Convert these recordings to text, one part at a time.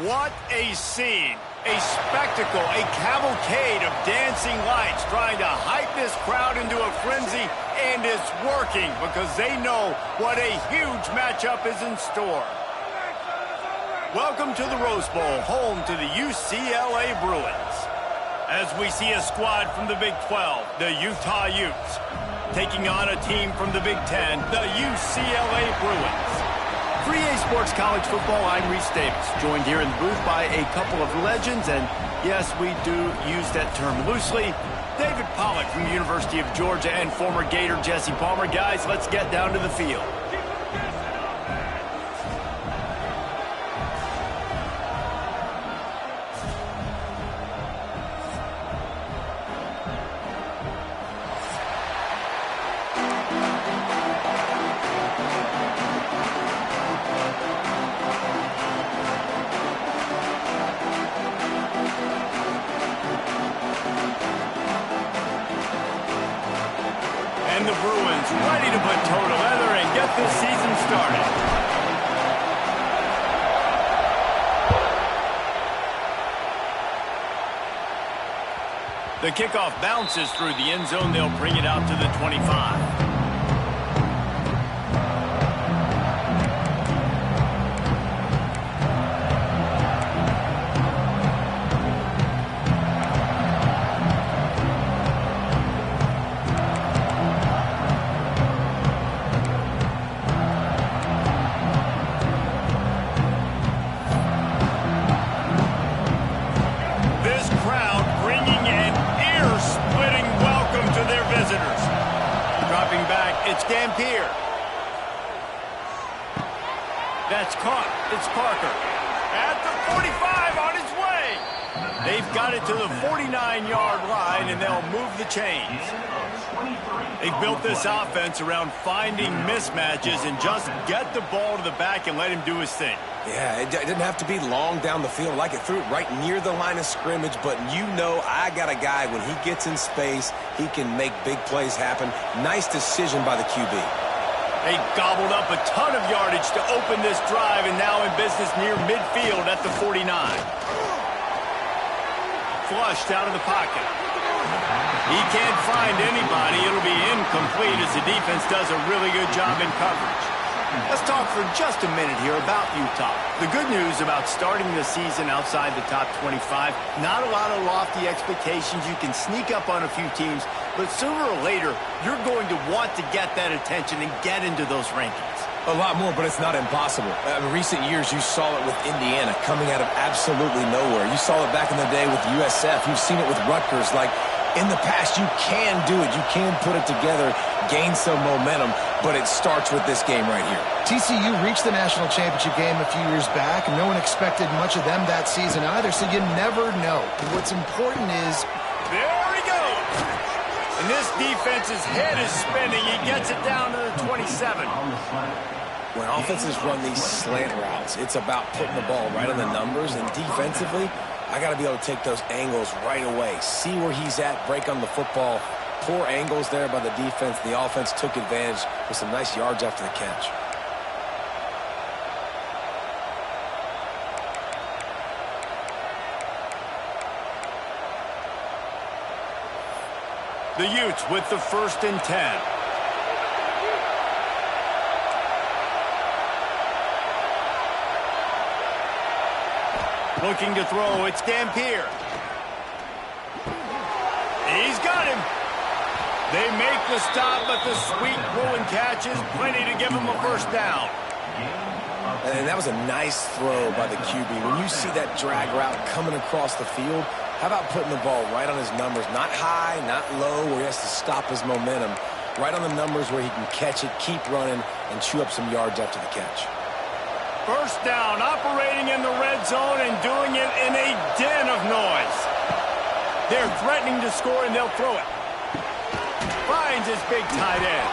What a scene. A spectacle, a cavalcade of dancing lights trying to hype this crowd into a frenzy, and it's working because they know what a huge matchup is in store. Welcome to the Rose Bowl, home to the UCLA Bruins. As we see a squad from the Big 12, the Utah Utes, taking on a team from the Big 10, the UCLA Bruins. For EA Sports College Football, I'm Reese Davis, joined here in the booth by a couple of legends, and yes, we do use that term loosely. David Pollack from the University of Georgia and former Gator Jesse Palmer. Guys, let's get down to the field. And the Bruins ready to put toe to leather and get this season started. The kickoff bounces through the end zone. They'll bring it out to the 25. It's Dampier. That's caught. It's Parker. At the 45 on his way. They've got it to the 49-yard line, and they'll move the chains. They've built this offense around finding mismatches and just get the ball to the back and let him do his thing. Yeah, it didn't have to be long down the field. Like it threw it right near the line of scrimmage, but you know I got a guy, when he gets in space, he can make big plays happen. Nice decision by the QB. They gobbled up a ton of yardage to open this drive, and now in business near midfield at the 49. Flushed out of the pocket. He can't find anybody. It'll be incomplete as the defense does a really good job in coverage. Let's talk for just a minute here about Utah. The good news about starting the season outside the top 25, not a lot of lofty expectations. You can sneak up on a few teams, but sooner or later, you're going to want to get that attention and get into those rankings. A lot more, but it's not impossible. In recent years, you saw it with Indiana coming out of absolutely nowhere. You saw it back in the day with USF. You've seen it with Rutgers. Like, in the past, you can do it. You can put it together, gain some momentum, but it starts with this game right here. TCU reached the national championship game a few years back, and no one expected much of them that season either, so you never know. What's important is... There he goes! And this defense's head is spinning. He gets it down to the 27. When offenses run these slant routes, it's about putting the ball right on the numbers, and defensively, I got to be able to take those angles right away. See where he's at, break on the football. Poor angles there by the defense. The offense took advantage with some nice yards after the catch. The Utes with the 1st and 10. Looking to throw, it's Dampier. He's got him. They make the stop, but the sweet rolling catch is plenty to give him a first down. And that was a nice throw by the QB. When you see that drag route coming across the field, how about putting the ball right on his numbers? Not high, not low, where he has to stop his momentum. Right on the numbers where he can catch it, keep running, and chew up some yards after the catch. First down, operating in the red zone and doing it in a den of noise. They're threatening to score, and they'll throw it. Finds his big tight end.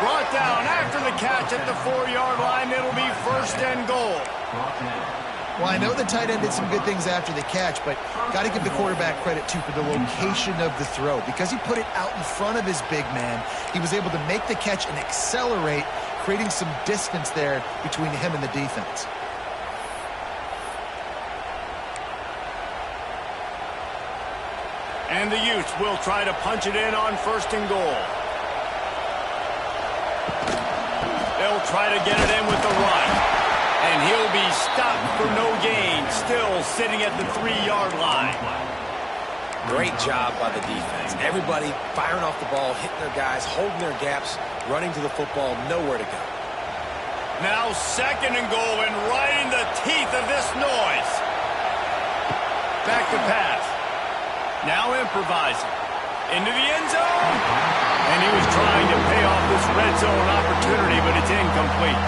Brought down after the catch at the 4-yard line. It'll be 1st and goal. Well, I know the tight end did some good things after the catch, but got to give the quarterback credit, too, for the location of the throw. Because he put it out in front of his big man, he was able to make the catch and accelerate, creating some distance there between him and the defense. And the Utes will try to punch it in on 1st and goal. They'll try to get it in with the run. And he'll be stopped for no gain, still sitting at the 3-yard line. Great job by the defense. Everybody firing off the ball, hitting their guys, holding their gaps, running to the football, nowhere to go. Now 2nd and goal, and right in the teeth of this noise. Back to pass. Now improvising. Into the end zone. And he was trying to pay off this red zone opportunity, but it's incomplete.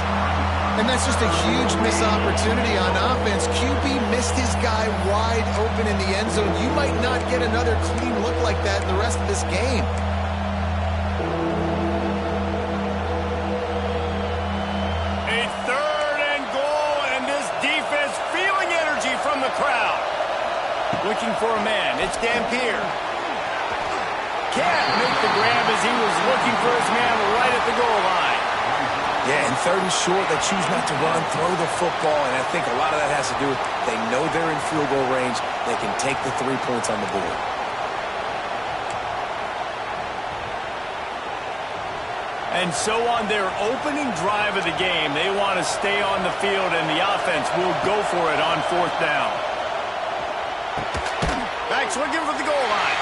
And that's just a huge missed opportunity on offense. QB missed his guy wide open in the end zone. You might not get another clean look like that in the rest of this game. A 3rd and goal, and this defense feeling energy from the crowd. Looking for a man. It's Dampier. Can't make the grab as he was looking for his man right at the goal line. Yeah, and 3rd and short, they choose not to run, throw the football, and I think a lot of that has to do with they know they're in field goal range. They can take the 3 points on the board. And so on their opening drive of the game, they want to stay on the field, and the offense will go for it on 4th down. Back's looking for the goal line.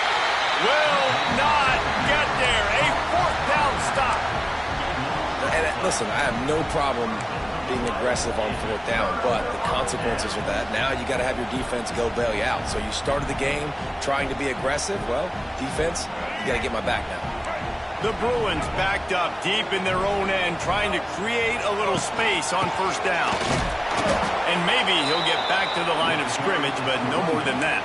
Will not get there. A 4th down stop. And listen, I have no problem being aggressive on 4th down, but the consequences of that, now you got to have your defense go bail you out. So you started the game trying to be aggressive. Well, defense, you got to get my back now. The Bruins backed up deep in their own end, trying to create a little space on 1st down. And maybe he'll get back to the line of scrimmage, but no more than that.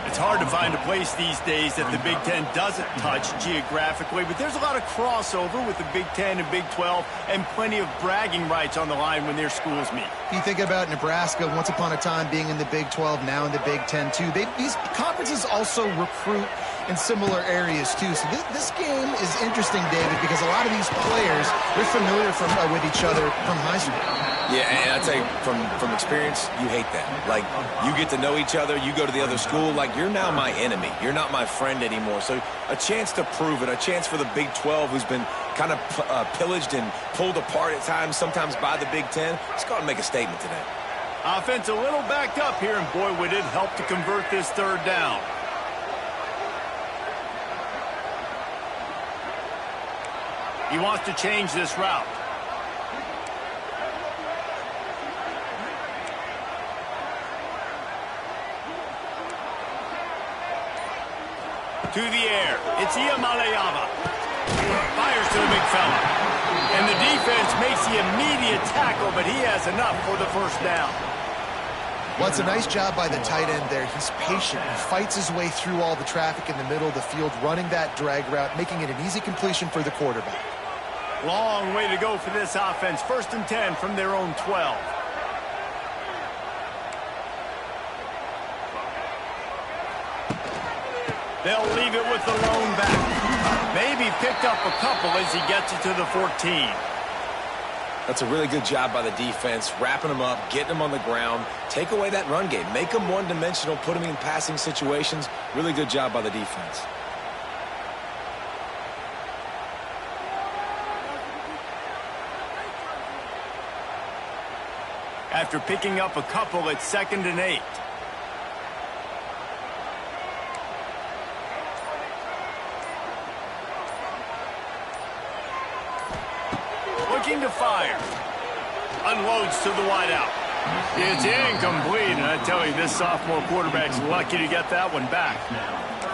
It's hard to find a place these days that the Big Ten doesn't touch geographically, but there's a lot of crossover with the Big Ten and Big 12 and plenty of bragging rights on the line when their schools meet. You think about Nebraska once upon a time being in the Big 12, now in the Big 10 too. These conferences also recruit in similar areas too. So this game is interesting, David, because a lot of these players, they're familiar with each other from high school. Yeah, and I tell you, from experience, you hate that. Like, you get to know each other, you go to the other school, like, you're now my enemy. You're not my friend anymore. So a chance to prove it, a chance for the Big 12, who's been kind of pillaged and pulled apart at times, sometimes by the Big 10. Let's go out and make a statement today. Offense a little backed up here, and boy, would it help to convert this 3rd down. He wants to change this route. To the air. It's Iamaleava. Fires to the big fella. And the defense makes the immediate tackle, but he has enough for the 1st down. Well, it's a nice job by the tight end there. He's patient. He fights his way through all the traffic in the middle of the field, running that drag route, making it an easy completion for the quarterback. Long way to go for this offense. 1st and 10 from their own 12. They'll leave it with the lone back. Maybe picked up a couple as he gets it to the 14. That's a really good job by the defense, wrapping them up, getting them on the ground, take away that run game, make them one-dimensional, put them in passing situations. Really good job by the defense. After picking up a couple, it's 2nd and 8. Looking to fire. Unloads to the wideout. It's incomplete, and I tell you, this sophomore quarterback's lucky to get that one back.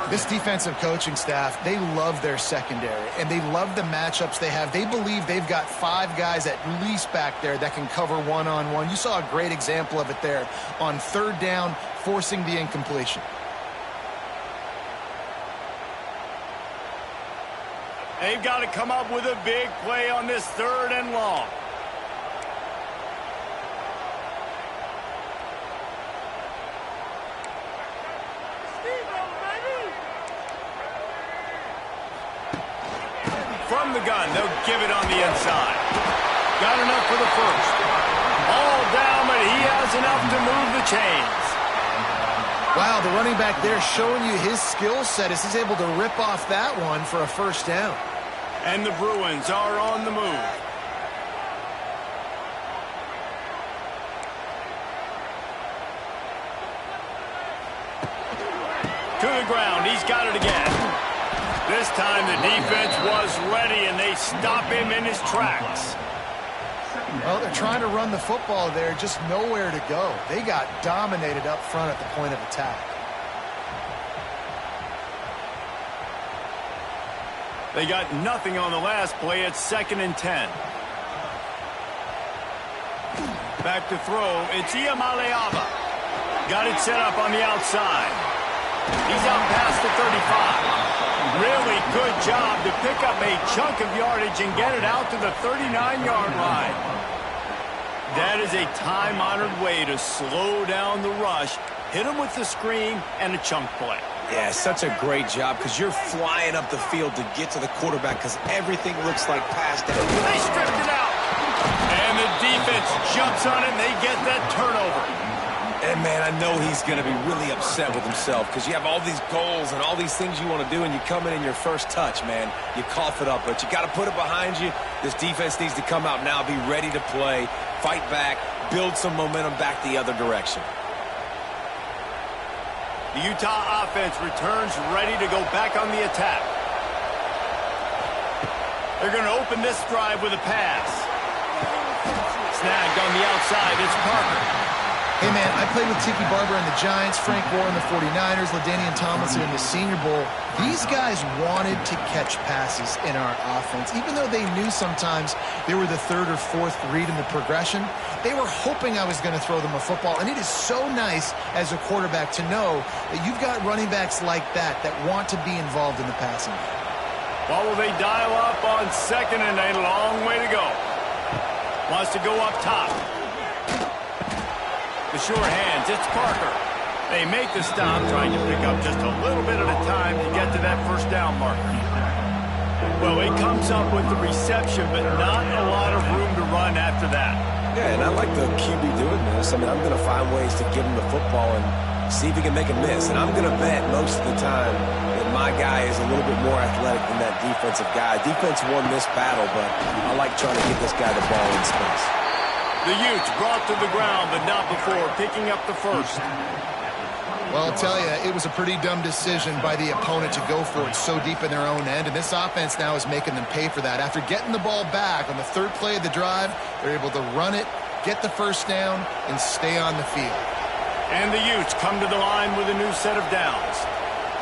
This defensive coaching staff, they love their secondary, and they love the matchups they have. They believe they've got 5 guys at least back there that can cover one-on-one. You saw a great example of it there on 3rd down, forcing the incompletion. They've got to come up with a big play on this 3rd and long. From the gun, they'll give it on the inside. Got enough for the 1st. All down, but he has enough to move the chains. Wow, the running back there showing you his skill set as he's able to rip off that one for a first down. And the Bruins are on the move. To the ground, he's got it again. This time the defense was ready, and they stop him in his tracks. Well, they're trying to run the football there, just nowhere to go. They got dominated up front at the point of attack. They got nothing on the last play. It's 2nd and 10. Back to throw. It's Iamaleava. Got it set up on the outside. He's out past the 35. Really good job to pick up a chunk of yardage and get it out to the 39-yard line. That is a time-honored way to slow down the rush, hit him with the screen, and a chunk play. Yeah, such a great job because you're flying up the field to get to the quarterback because everything looks like pass down. They stripped it out. And the defense jumps on it, and they get that turnover. And, man, I know he's going to be really upset with himself because you have all these goals and all these things you want to do, and you come in your first touch, man. You cough it up, but you got to put it behind you. This defense needs to come out now, be ready to play, fight back, build some momentum back the other direction. The Utah offense returns ready to go back on the attack. They're going to open this drive with a pass. Snagged on the outside. It's Parker. Hey, man, I played with Tiki Barber and the Giants, Frank Gore and the 49ers, LaDainian Tomlinson in the Senior Bowl. These guys wanted to catch passes in our offense. Even though they knew sometimes they were the 3rd or 4th read in the progression, they were hoping I was going to throw them a football. And it is so nice as a quarterback to know that you've got running backs like that want to be involved in the passing game. Well, will they dial up on 2nd and a long way to go? Wants to go up top. The sure hands, it's Parker. They make the stop, trying to pick up just a little bit at a time to get to that first down marker. Well, he comes up with the reception, but not a lot of room to run after that. Yeah, and I like the QB doing this. I mean, I'm going to find ways to give him the football and see if he can make a miss. And I'm going to bet most of the time that my guy is a little bit more athletic than that defensive guy. Defense won this battle, but I like trying to get this guy the ball in space. The Utes brought to the ground, but not before picking up the first. Well, I'll tell you, it was a pretty dumb decision by the opponent to go for it so deep in their own end, and this offense now is making them pay for that. After getting the ball back on the 3rd play of the drive, they're able to run it, get the first down, and stay on the field. And the Utes come to the line with a new set of downs.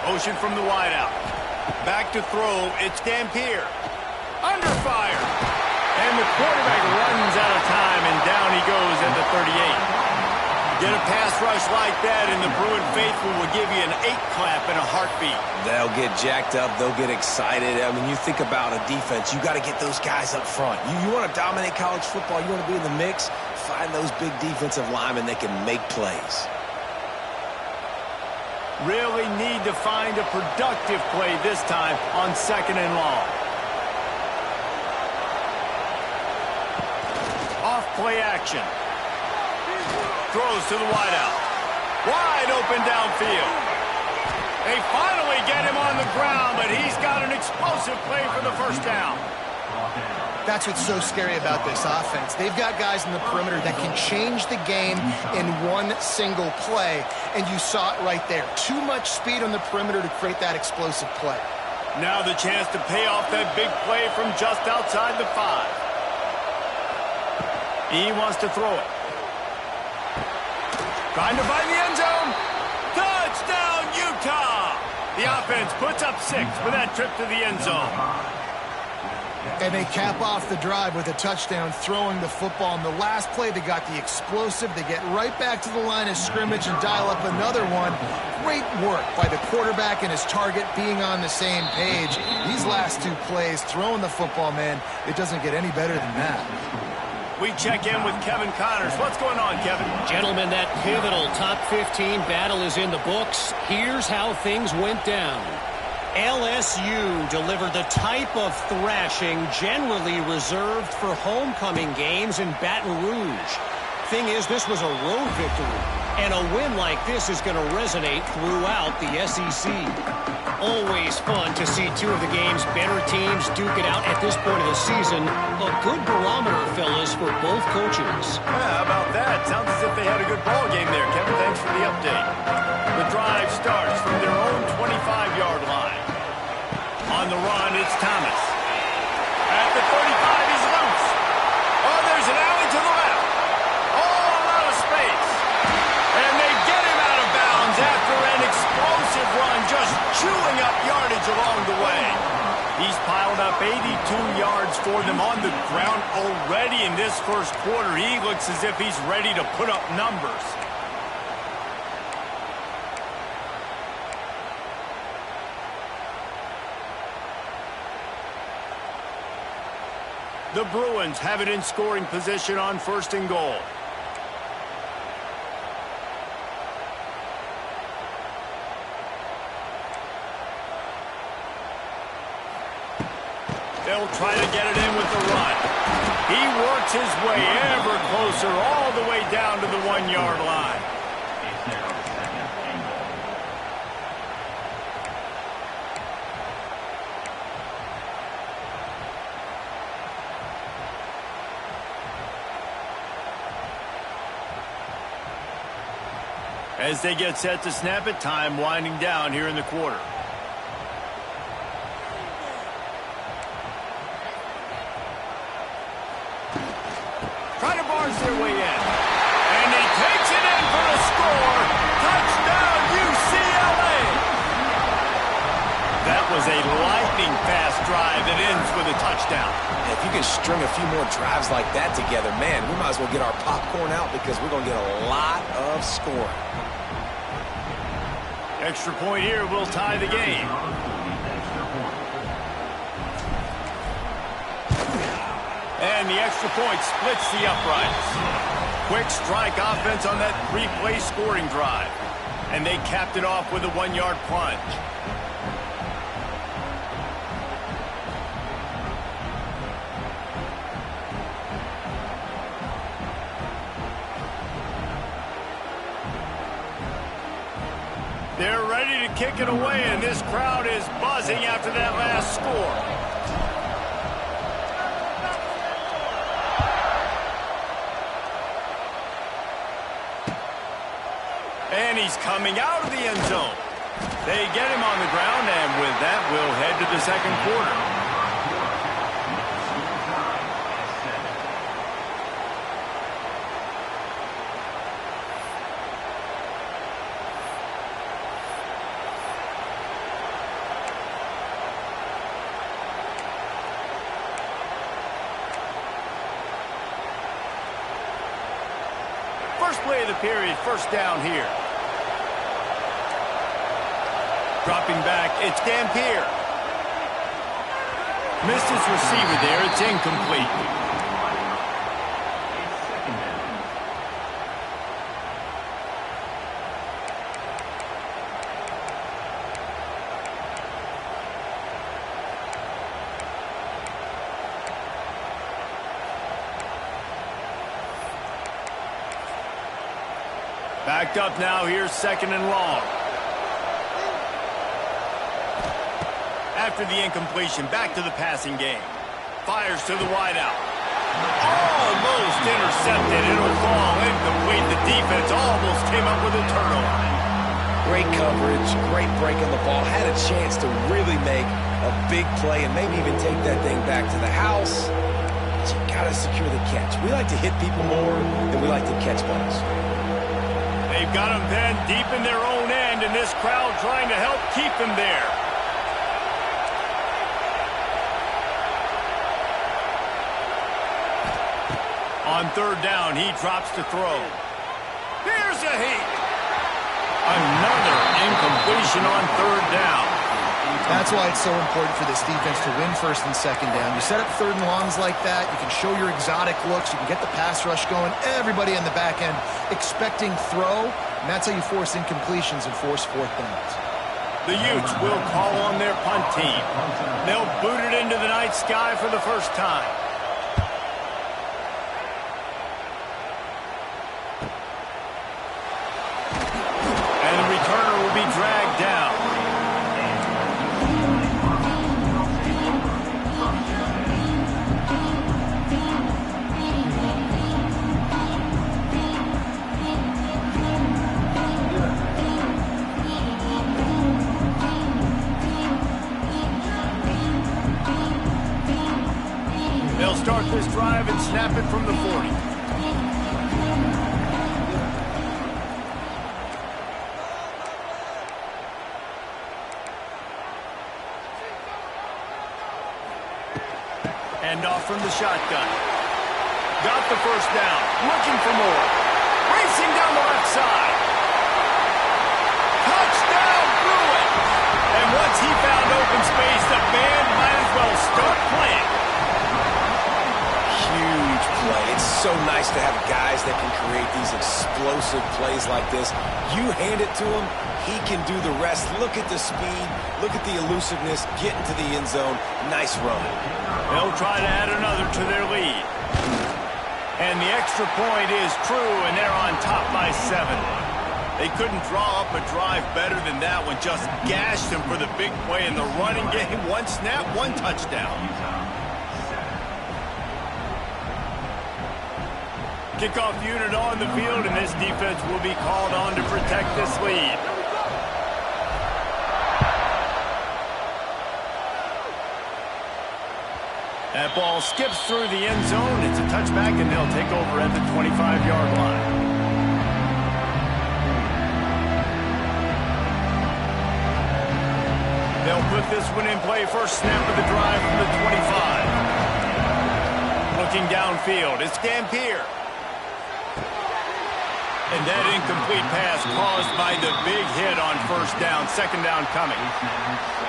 Motion from the wideout. Back to throw, it's Dampier. Under fire. And the quarterback runs out of time, and down he goes at the 38. Get a pass rush like that, and the Bruin faithful will give you an 8-clap and a heartbeat. They'll get jacked up. They'll get excited. I mean, you think about a defense, you got to get those guys up front. You want to dominate college football, you want to be in the mix, find those big defensive linemen that can make plays. Really need to find a productive play this time on 2nd and long. Off play action. Throws to the wideout. Wide open downfield. They finally get him on the ground, but he's got an explosive play for the first down. That's what's so scary about this offense. They've got guys in the perimeter that can change the game in one single play, and you saw it right there. Too much speed on the perimeter to create that explosive play. Now the chance to pay off that big play from just outside the 5. He wants to throw it. Trying to find the end zone. Touchdown, Utah! The offense puts up 6 for that trip to the end zone. And they cap off the drive with a touchdown, throwing the football. In the last play, they got the explosive. They get right back to the line of scrimmage and dial up another one. Great work by the quarterback and his target being on the same page. These last 2 plays, throwing the football, man, it doesn't get any better than that. We check in with Kevin Connors. What's going on, Kevin? Gentlemen, that pivotal top 15 battle is in the books. Here's how things went down. LSU delivered the type of thrashing generally reserved for homecoming games in Baton Rouge. thing is, this was a road victory, and a win like this is going to resonate throughout the SEC. Always fun to see two of the game's better teams duke it out at this point of the season. A good barometer, fellas, for both coaches. Yeah, how about that? Sounds as if they had a good ball game there. Kevin, thanks for the update. The drive starts from their own 25-yard line. On the run, it's Thomas. At the 35, he's loose. Oh, there's an alley to the left. All out of space. And they get him out of bounds after an explosive run, just chewing up yardage along the way. He's piled up 82 yards for them on the ground already in this first quarter. He looks as if he's ready to put up numbers. The Bruins have it in scoring position on 1st and goal. They'll try to get it in with the run. He works his way ever closer all the way down to the 1-yard line. As they get set to snap it, time winding down here in the quarter. Try to barge their way in. And he takes it in for a score. Touchdown, UCLA! That was a lightning-fast drive that ends with a touchdown. If you can string a few more drives like that together, man, we might as well get our popcorn out because we're going to get a lot of scoring. Extra point here will tie the game. And the extra point splits the uprights. Quick strike offense on that 3-play scoring drive. And they capped it off with a 1-yard plunge. They're ready to kick it away, and this crowd is buzzing after that last score. And he's coming out of the end zone. They get him on the ground, and with that, we'll head to the second quarter. First play of the period, first down here. Dropping back, it's Dampier. Missed his receiver there, it's incomplete. Backed up now, here's 2nd and long. After the incompletion, back to the passing game. Fires to the wideout. Almost intercepted. It'll fall incomplete. The defense almost came up with a turnover. Great coverage, great break on the ball. Had a chance to really make a big play and maybe even take that thing back to the house. But you got to secure the catch. We like to hit people more than we like to catch balls. They've got them pinned deep in their own end, and this crowd trying to help keep them there. On 3rd down, he drops to throw. Here's a heat. Another incompletion on 3rd down. That's why it's so important for this defense to win 1st and 2nd down. You set up 3rd and longs like that, you can show your exotic looks, you can get the pass rush going, everybody in the back end expecting throw, and that's how you force incompletions and force 4th downs. The Utes will call on their punt team. They'll boot it into the night sky for the first time. and snap it from the 40. Hand off from the shotgun. Got the first down. Looking for more. Racing down the left side. Touchdown, Bruin! And once he found open space, the band might as well start playing. Huge play. It's so nice to have guys that can create these explosive plays like this. You hand it to him, he can do the rest. Look at the speed. Look at the elusiveness. Get into the end zone. Nice run. They'll try to add another to their lead. And the extra point is true, and they're on top by 7. They couldn't draw up a drive better than that one. Just gashed them for the big play in the running game. One snap, one touchdown. Kickoff unit on the field, and this defense will be called on to protect this lead. That ball skips through the end zone. It's a touchback, and they'll take over at the 25-yard line. They'll put this one in play. First snap of the drive from the 25. Looking downfield, it's Dampier. And that incomplete pass caused by the big hit on first down. Second down coming.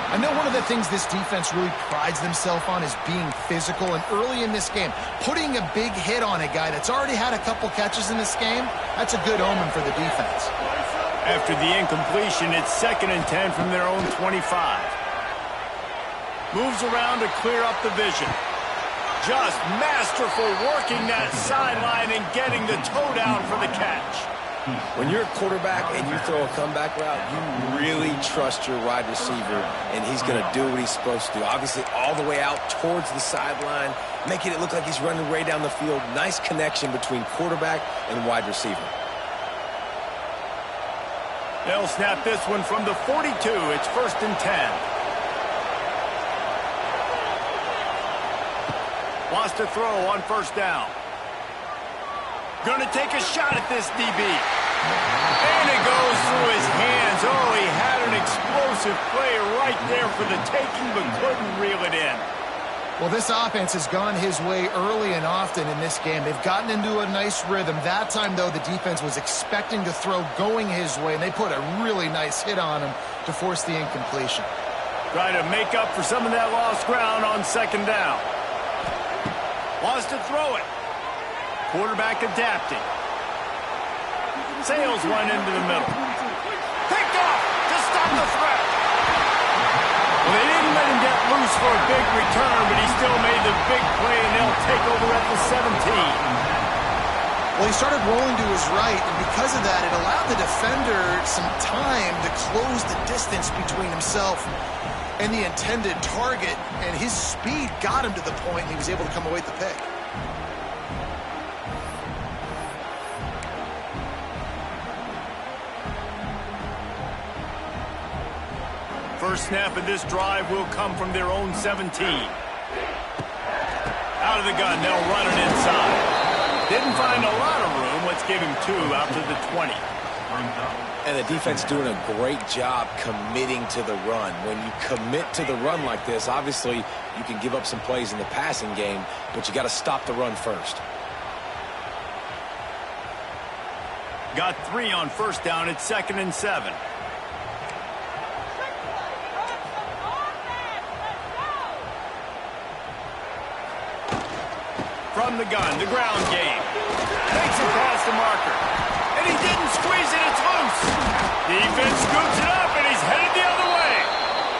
I know one of the things this defense really prides themselves on is being physical. And early in this game, putting a big hit on a guy that's already had a couple catches in this game, that's a good omen for the defense. After the incompletion, it's 2nd and 10 from their own 25. Moves around to clear up the vision. Just masterful working that sideline and getting the toe down for the catch. When you're a quarterback and you throw a comeback route, you really trust your wide receiver, and he's going to do what he's supposed to do. Obviously, all the way out towards the sideline, making it look like he's running right down the field. Nice connection between quarterback and wide receiver. They'll snap this one from the 42. It's 1st and 10. Lost a throw on first down. Gonna take a shot at this DB. And it goes through his hands. Oh, he had an explosive play right there for the taking, but couldn't reel it in. Well, this offense has gone his way early and often in this game. They've gotten into a nice rhythm. That time, though, the defense was expecting to throw going his way, and they put a really nice hit on him to force the incompletion. Trying to make up for some of that lost ground on second down. Wants to throw it. Quarterback adapting. Sails one into the middle. Picked off to stop the threat. Well, they didn't let him get loose for a big return, but he still made the big play, and they'll take over at the 17. Well, he started rolling to his right, and because of that, it allowed the defender some time to close the distance between himself and the intended target, and his speed got him to the point, and he was able to come away with the pick. First snap of this drive will come from their own 17. Out of the gun, they'll run it inside. Didn't find a lot of room. Let's give him 2 out to the 20. And the defense doing a great job committing to the run. When you commit to the run like this, obviously you can give up some plays in the passing game, but you got to stop the run first. Got 3 on first down. It's 2nd and 7. From the gun, the ground game. Takes it past the marker. And he didn't squeeze it, it's loose. Defense scoops it up, and he's headed the other way.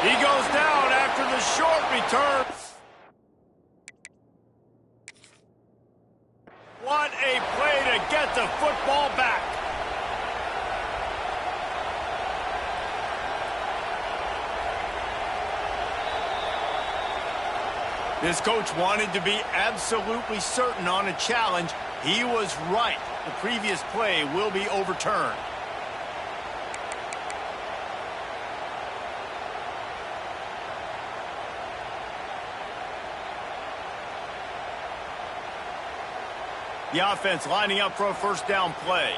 He goes down after the short return. What a play to get the football back. This coach wanted to be absolutely certain on a challenge. He was right. The previous play will be overturned. The offense lining up for a first down play.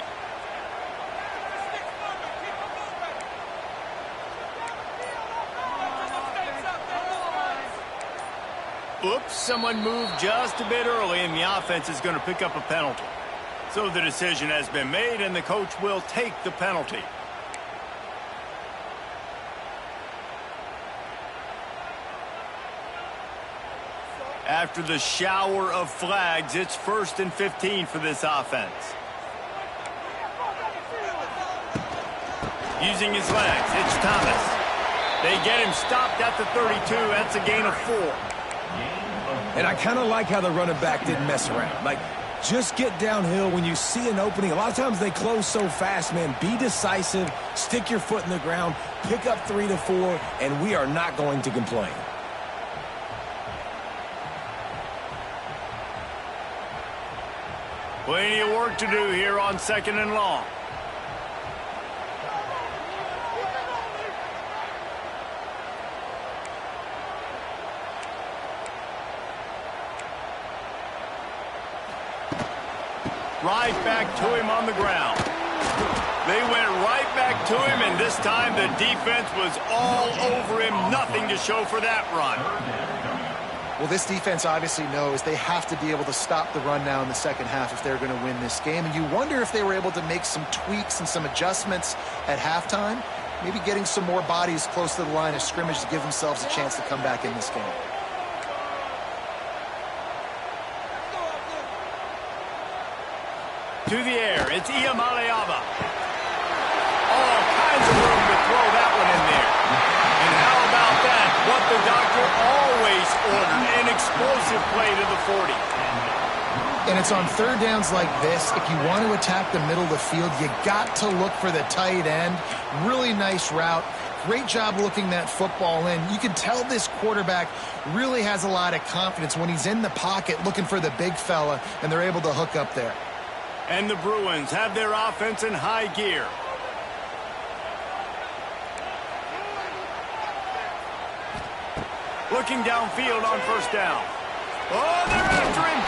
Oops, someone moved just a bit early, and the offense is going to pick up a penalty. So the decision has been made, and the coach will take the penalty. After the shower of flags, it's 1st and 15 for this offense. Using his legs, it's Thomas. They get him stopped at the 32. That's a gain of 4. And I kind of like how the running back didn't mess around. Like, just get downhill when you see an opening. A lot of times they close so fast, man. Be decisive, stick your foot in the ground, pick up 3 to 4, and we are not going to complain. Plenty of work to do here on 2nd and long. Right back to him on the ground. They went right back to him, and this time the defense was all over him. Nothing to show for that run. Well, this defense obviously knows they have to be able to stop the run now in the second half if they're going to win this game. And you wonder if they were able to make some tweaks and some adjustments at halftime, maybe getting some more bodies close to the line of scrimmage to give themselves a chance to come back in this game. To the air, it's Iamaleava. All kinds of room to throw that one in there. And how about that? What the doctor always ordered, an explosive play to the 40. And it's on third downs like this. If you want to attack the middle of the field, you got to look for the tight end. Really nice route. Great job looking that football in. You can tell this quarterback really has a lot of confidence when he's in the pocket looking for the big fella, and they're able to hook up there. And the Bruins have their offense in high gear. Looking downfield on first down. Oh, they're after him.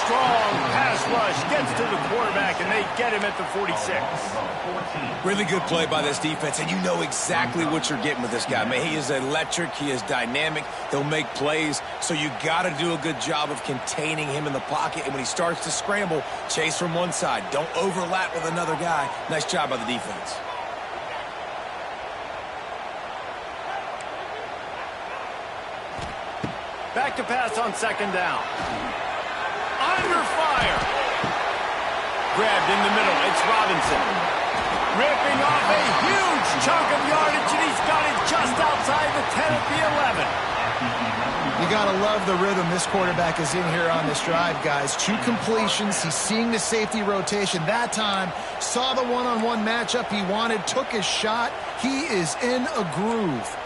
Strong pass rush gets to the quarterback, and they get him at the 46. Really good play by this defense, and you know exactly what you're getting with this guy. Man, he is electric. He is dynamic. He'll make plays, so you got to do a good job of containing him in the pocket. And when he starts to scramble, chase from one side. Don't overlap with another guy. Nice job by the defense. Back to pass on second down. Under fire. Grabbed in the middle. It's Robinson. Ripping off a huge chunk of yardage, and he's got it just outside the 10 at the 11. You got to love the rhythm this quarterback is in here on this drive, guys. 2 completions. He's seeing the safety rotation. That time, saw the one-on-one matchup he wanted, took his shot. He is in a groove.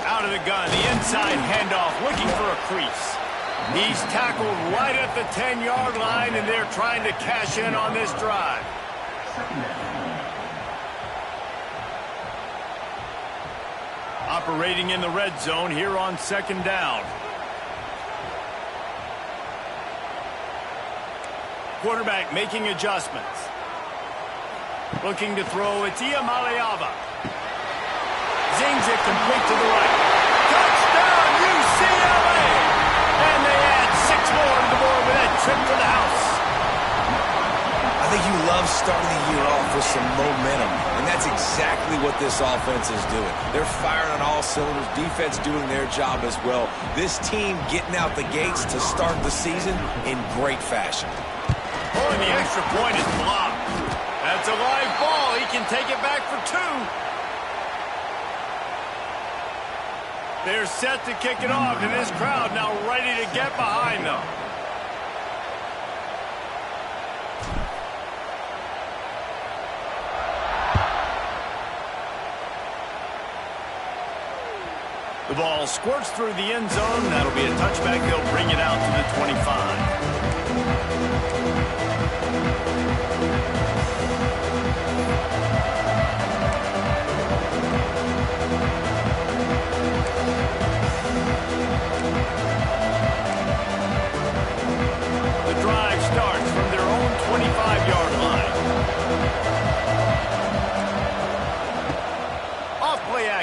Out of the gun, the inside handoff, looking for a crease. He's tackled right at the 10-yard line, and they're trying to cash in on this drive. Operating in the red zone here on second down. Quarterback making adjustments. Looking to throw, it's Iamaleava. Zings it complete to the right. Touchdown, UCLA! And they add 6 more to the board with that trip to the house. I think you love starting the year off with some momentum, and that's exactly what this offense is doing. They're firing on all cylinders, defense doing their job as well. This team getting out the gates to start the season in great fashion. Oh, and the extra point is blocked. That's a live ball. He can take it back for 2. They're set to kick it off, and this crowd now ready to get behind them. The ball squirts through the end zone. That'll be a touchback. They'll bring it out to the 25.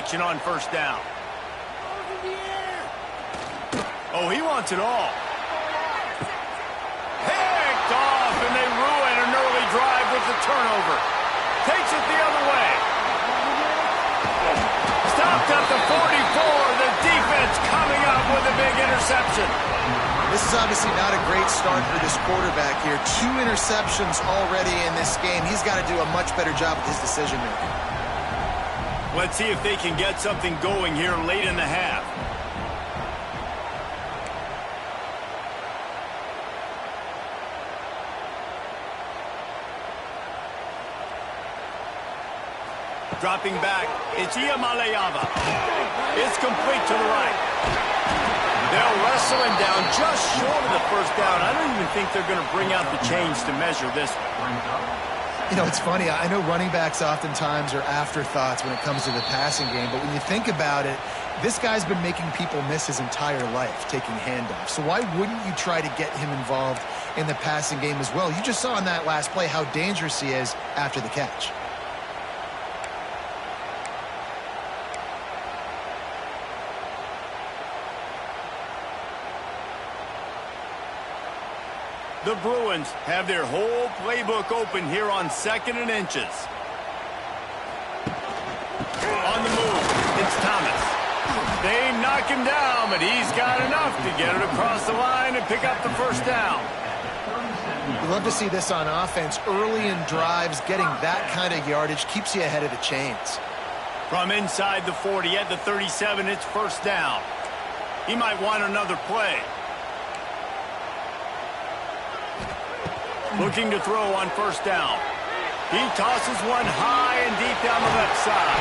action on first down. Oh, he wants it all. Picked off, and they ruin an early drive with the turnover. Takes it the other way. Stopped at the 44. The defense coming up with a big interception. This is obviously not a great start for this quarterback here. 2 interceptions already in this game. He's got to do a much better job with his decision-making. Let's see if they can get something going here late in the half. Dropping back, it's Iamaleava. It's complete to the right. They'll wrestle him down just short of the first down. I don't even think they're going to bring out the chains to measure this one. You know, it's funny. I know running backs oftentimes are afterthoughts when it comes to the passing game, but when you think about it, this guy's been making people miss his entire life taking handoffs. So why wouldn't you try to get him involved in the passing game as well? You just saw in that last play how dangerous he is after the catch. The Bruins have their whole playbook open here on 2nd and inches. On the move, it's Thomas. They knock him down, but he's got enough to get it across the line and pick up the first down. You love to see this on offense. Early in drives, getting that kind of yardage keeps you ahead of the chains. From inside the 40 at the 37, it's first down. He might want another play. Looking to throw on first down. He tosses one high and deep down the left side.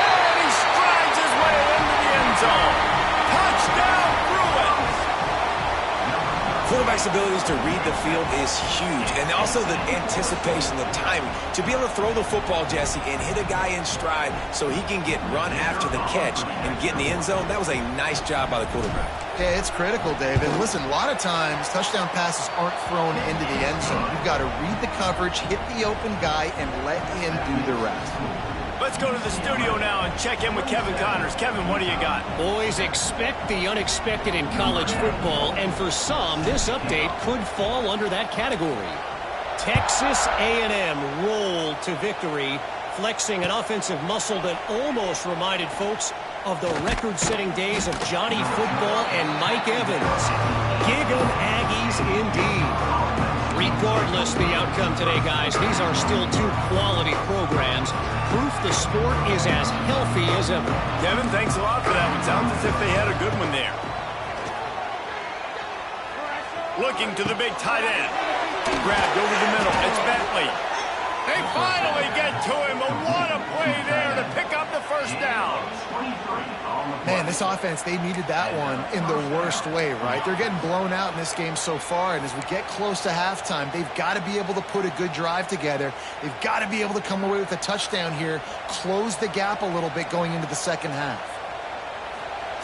And he strides his way into the end zone. Touchdown, Bruins! Quarterback's abilities to read the field is huge, and also the anticipation, the timing. To be able to throw the football, Jesse, and hit a guy in stride so he can get run after the catch and get in the end zone, that was a nice job by the quarterback. Yeah, it's critical, Dave. And listen, a lot of times touchdown passes aren't thrown into the end zone. You've got to read the coverage, hit the open guy, and let him do the rest. Let's go to the studio now and check in with Kevin Connors. Kevin, what do you got? Boys, expect the unexpected in college football, and for some, this update could fall under that category. Texas A&M rolled to victory, flexing an offensive muscle that almost reminded folks of the record-setting days of Johnny Football and Mike Evans. Gig 'em Aggies indeed. Regardless the outcome today, guys, these are still 2 quality programs. Proof the sport is as healthy as ever. Kevin, thanks a lot for that one. Sounds as if they had a good one there. Looking to the big tight end. Grabbed over the middle. It's Bentley. They finally get to him, but what a play there to pick up the first down. Man, this offense, they needed that one in the worst way, right? They're getting blown out in this game so far, and as we get close to halftime, they've got to be able to put a good drive together. They've got to be able to come away with a touchdown here, close the gap a little bit going into the second half.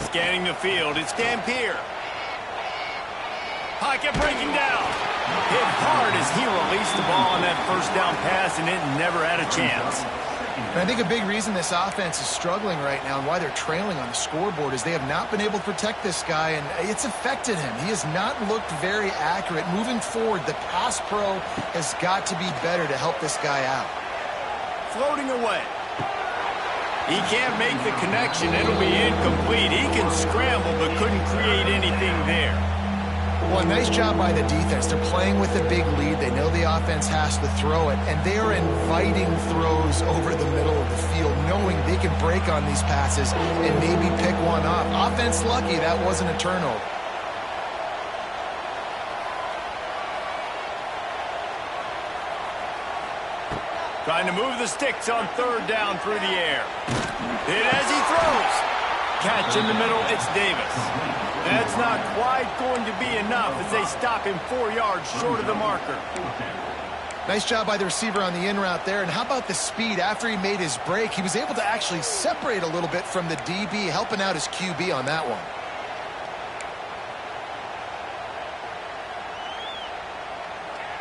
Scanning the field, it's Dampier. Pocket breaking down. Hit hard as he released the ball on that first down pass, and it never had a chance. And I think a big reason this offense is struggling right now and why they're trailing on the scoreboard is they have not been able to protect this guy, and it's affected him. He has not looked very accurate. Moving forward, the pass pro has got to be better to help this guy out. Floating away. He can't make the connection. It'll be incomplete. He can scramble but couldn't create anything there. Well, nice job by the defense. They're playing with a big lead. They know the offense has to throw it, and they are inviting throws over the middle of the field, knowing they can break on these passes and maybe pick one off. Offense lucky that wasn't a turnover. Trying to move the sticks on third down through the air. Hit as he throws. Catch in the middle, it's Davis. That's not quite going to be enough as they stop him 4 yards short of the marker. Nice job by the receiver on the in route there. And how about the speed? After he made his break, he was able to actually separate a little bit from the DB, helping out his QB on that one.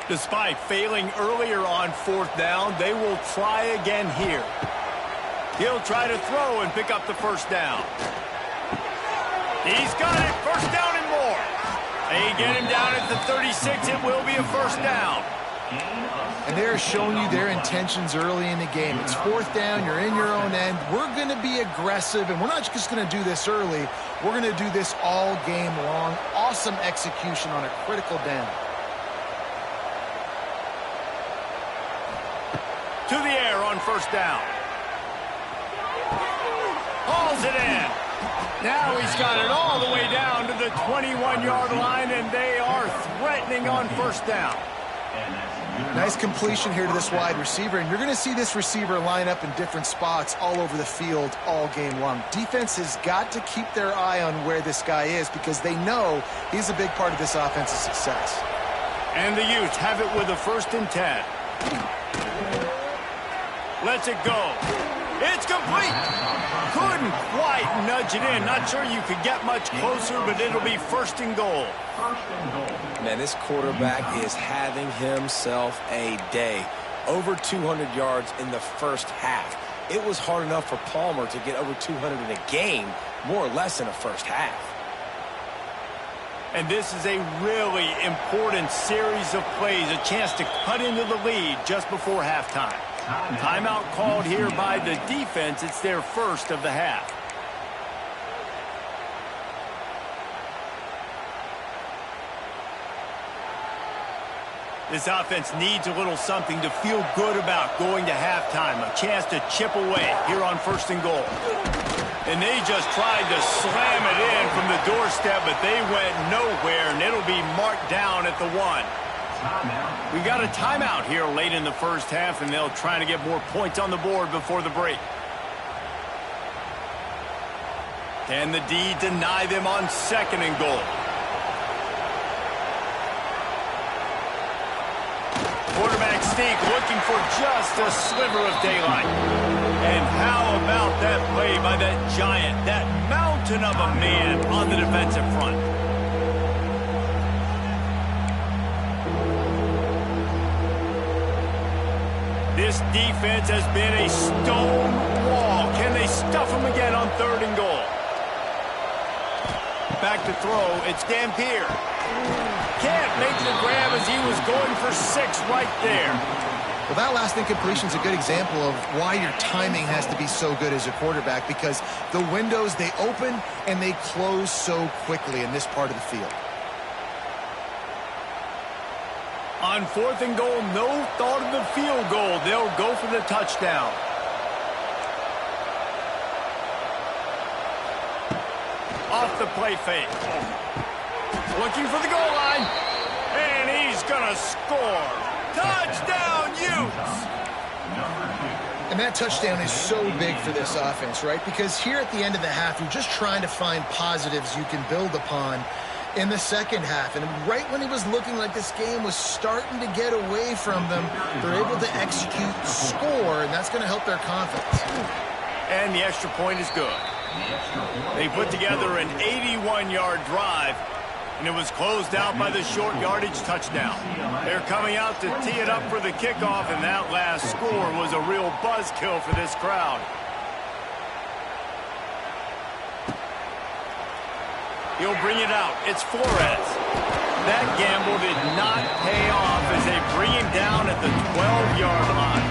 Despite failing earlier on fourth down, they will try again here. He'll try to throw and pick up the first down. He's got it. First down and more. They get him down at the 36. It will be a first down. And they're showing you their intentions early in the game. It's fourth down. You're in your own end. We're going to be aggressive, and we're not just going to do this early. We're going to do this all game long. Awesome execution on a critical down. To the air on first down. Hauls it in. Now he's got it all the way down to the 21-yard line, and they are threatening on first down. Nice completion here to this wide receiver, and you're going to see this receiver line up in different spots all over the field all game long. Defense has got to keep their eye on where this guy is because they know he's a big part of this offense's success. And the Utes have it with a 1st and 10. Lets it go. It's complete. Couldn't quite nudge it in. Not sure you could get much closer, but it'll be 1st and goal. Man, this quarterback is having himself a day. Over 200 yards in the first half. It was hard enough for Palmer to get over 200 in a game, more or less in a first half. And this is a really important series of plays, a chance to cut into the lead just before halftime. Timeout called here by the defense. It's their first of the half. This offense needs a little something to feel good about going to halftime. A chance to chip away here on 1st and goal. And they just tried to slam it in from the doorstep, but they went nowhere, and it'll be marked down at the 1. We got a timeout here late in the first half, and they'll try to get more points on the board before the break. Can the D deny them on 2nd and goal? Quarterback sneak looking for just a sliver of daylight. And how about that play by that giant, that mountain of a man on the defensive front? This defense has been a stone wall. Can they stuff them again on 3rd and goal? Back to throw. It's Dampier. Can't make the grab as he was going for 6 right there. Well, that last incompletion is a good example of why your timing has to be so good as a quarterback, because the windows, they open and they close so quickly in this part of the field. On 4th and goal, no thought of the field goal. They'll go for the touchdown. Off the play fake. Looking for the goal line. And he's going to score. Touchdown, Utes! And that touchdown is so big for this offense, right? Because here at the end of the half, you're just trying to find positives you can build upon in the second half. And right when it was looking like this game was starting to get away from them, they're able to execute, score, and that's going to help their confidence. And the extra point is good. They put together an 81-yard drive, and it was closed out by the short yardage touchdown. They're coming out to tee it up for the kickoff, and that last score was a real buzzkill for this crowd. He'll bring it out. It's Flores. That gamble did not pay off as they bring him down at the 12-yard line.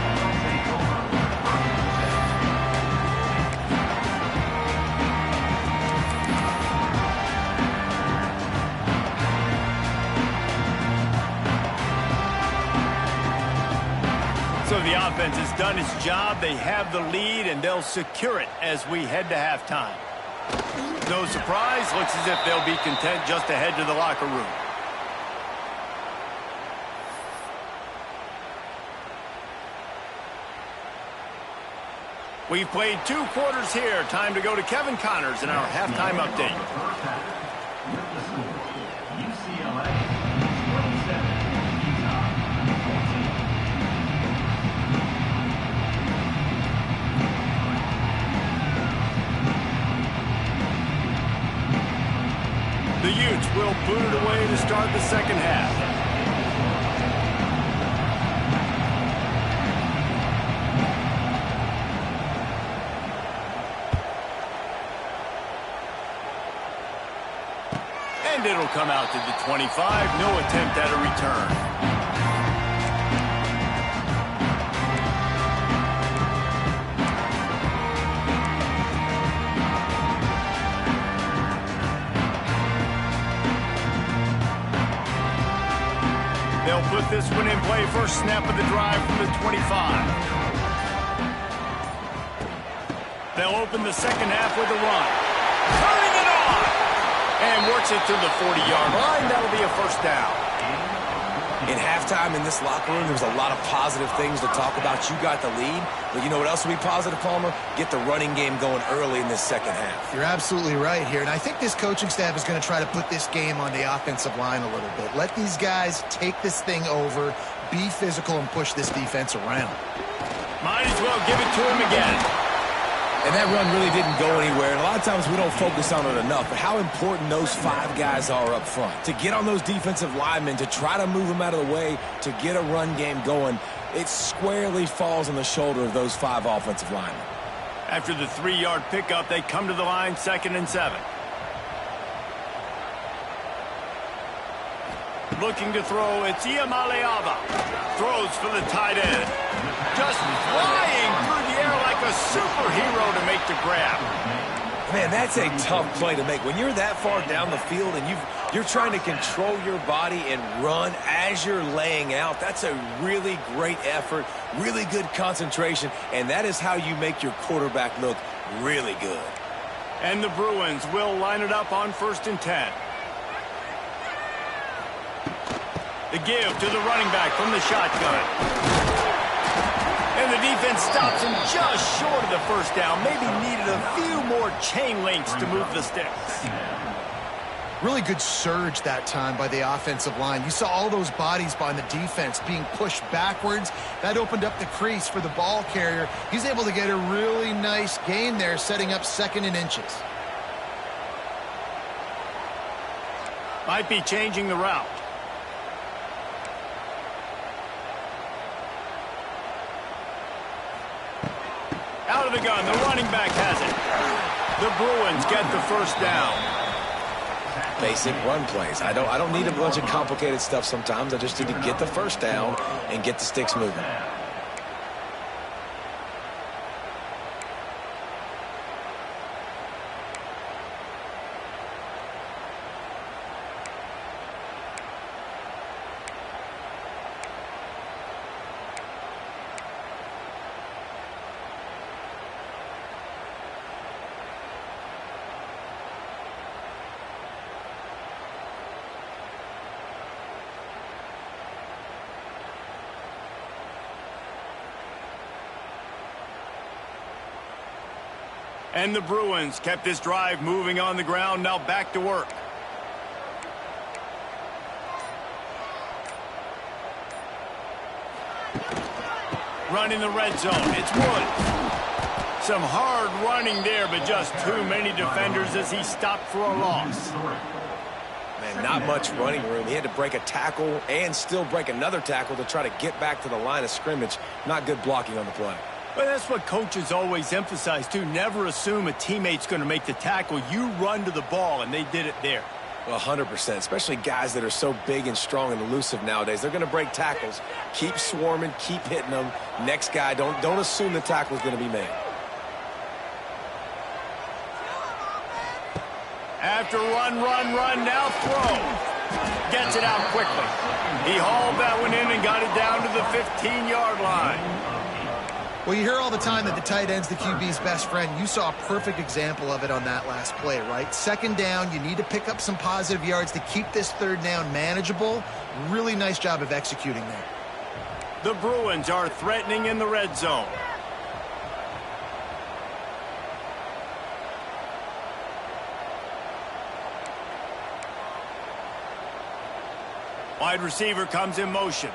So the offense has done its job. They have the lead, and they'll secure it as we head to halftime. No surprise. Looks as if they'll be content just to head to the locker room. We've played 2 quarters here. Time to go to Kevin Connors in our halftime update. The Utes will boot it away to start the second half. And it'll come out to the 25. No attempt at a return. They'll put this one in play. First snap of the drive from the 25. They'll open the second half with a run. Turning it on! And works it to the 40-yard line. That'll be a first down. In halftime in this locker room, there was a lot of positive things to talk about. You got the lead, but you know what else will be positive, Palmer? Get the running game going early in this second half. You're absolutely right here, and I think this coaching staff is going to try to put this game on the offensive line a little bit. Let these guys take this thing over, be physical, and push this defense around. Might as well give it to him again. And that run really didn't go anywhere. And a lot of times we don't focus on it enough. But how important those 5 guys are up front. To get on those defensive linemen, to try to move them out of the way, to get a run game going, it squarely falls on the shoulder of those 5 offensive linemen. After the 3-yard pickup, they come to the line, 2nd and 7. Looking to throw, it's Iamaleava. Throws for the tight end. Just flying through the air like a superhero to make the grab. Man, that's a tough play to make. When you're that far down the field and you're trying to control your body and run as you're laying out, that's a really great effort, really good concentration, and that is how you make your quarterback look really good. And the Bruins will line it up on 1st and 10. The give to the running back from the shotgun. And the defense stops him just short of the first down. Maybe needed a few more chain links to move the sticks. Really good surge that time by the offensive line. You saw all those bodies behind the defense being pushed backwards. That opened up the crease for the ball carrier. He's able to get a really nice gain there, setting up 2nd and inches. Might be changing the route. Out of the gun, the running back has it. The Bruins get the first down. Basic run plays. I don't need a bunch of complicated stuff sometimes. I just need to get the first down and get the sticks moving. And the Bruins kept this drive moving on the ground. Now back to work. Running the red zone. It's Woods. Some hard running there, but just too many defenders as he stopped for a loss. Man, not much running room. He had to break a tackle and still break another tackle to try to get back to the line of scrimmage. Not good blocking on the play. But that's what coaches always emphasize, too. Never assume a teammate's going to make the tackle. You run to the ball, and they did it there. Well, 100%, especially guys that are so big and strong and elusive nowadays. They're going to break tackles. Keep swarming, keep hitting them. Next guy, don't assume the tackle's going to be made. After run, now throw. Gets it out quickly. He hauled that one in and got it down to the 15-yard line. Well, you hear all the time that the tight end's the QB's best friend. You saw a perfect example of it on that last play, right? 2nd down, you need to pick up some positive yards to keep this 3rd down manageable. Really nice job of executing there. The Bruins are threatening in the red zone. Wide receiver comes in motion.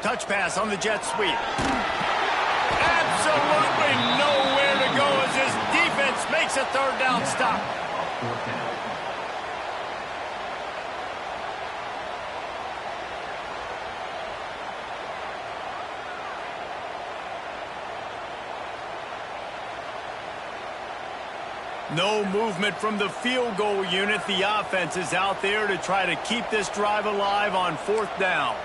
Touch pass on the jet sweep. Absolutely nowhere to go as his defense makes a 3rd down stop. No movement from the field goal unit. The offense is out there to try to keep this drive alive on 4th down.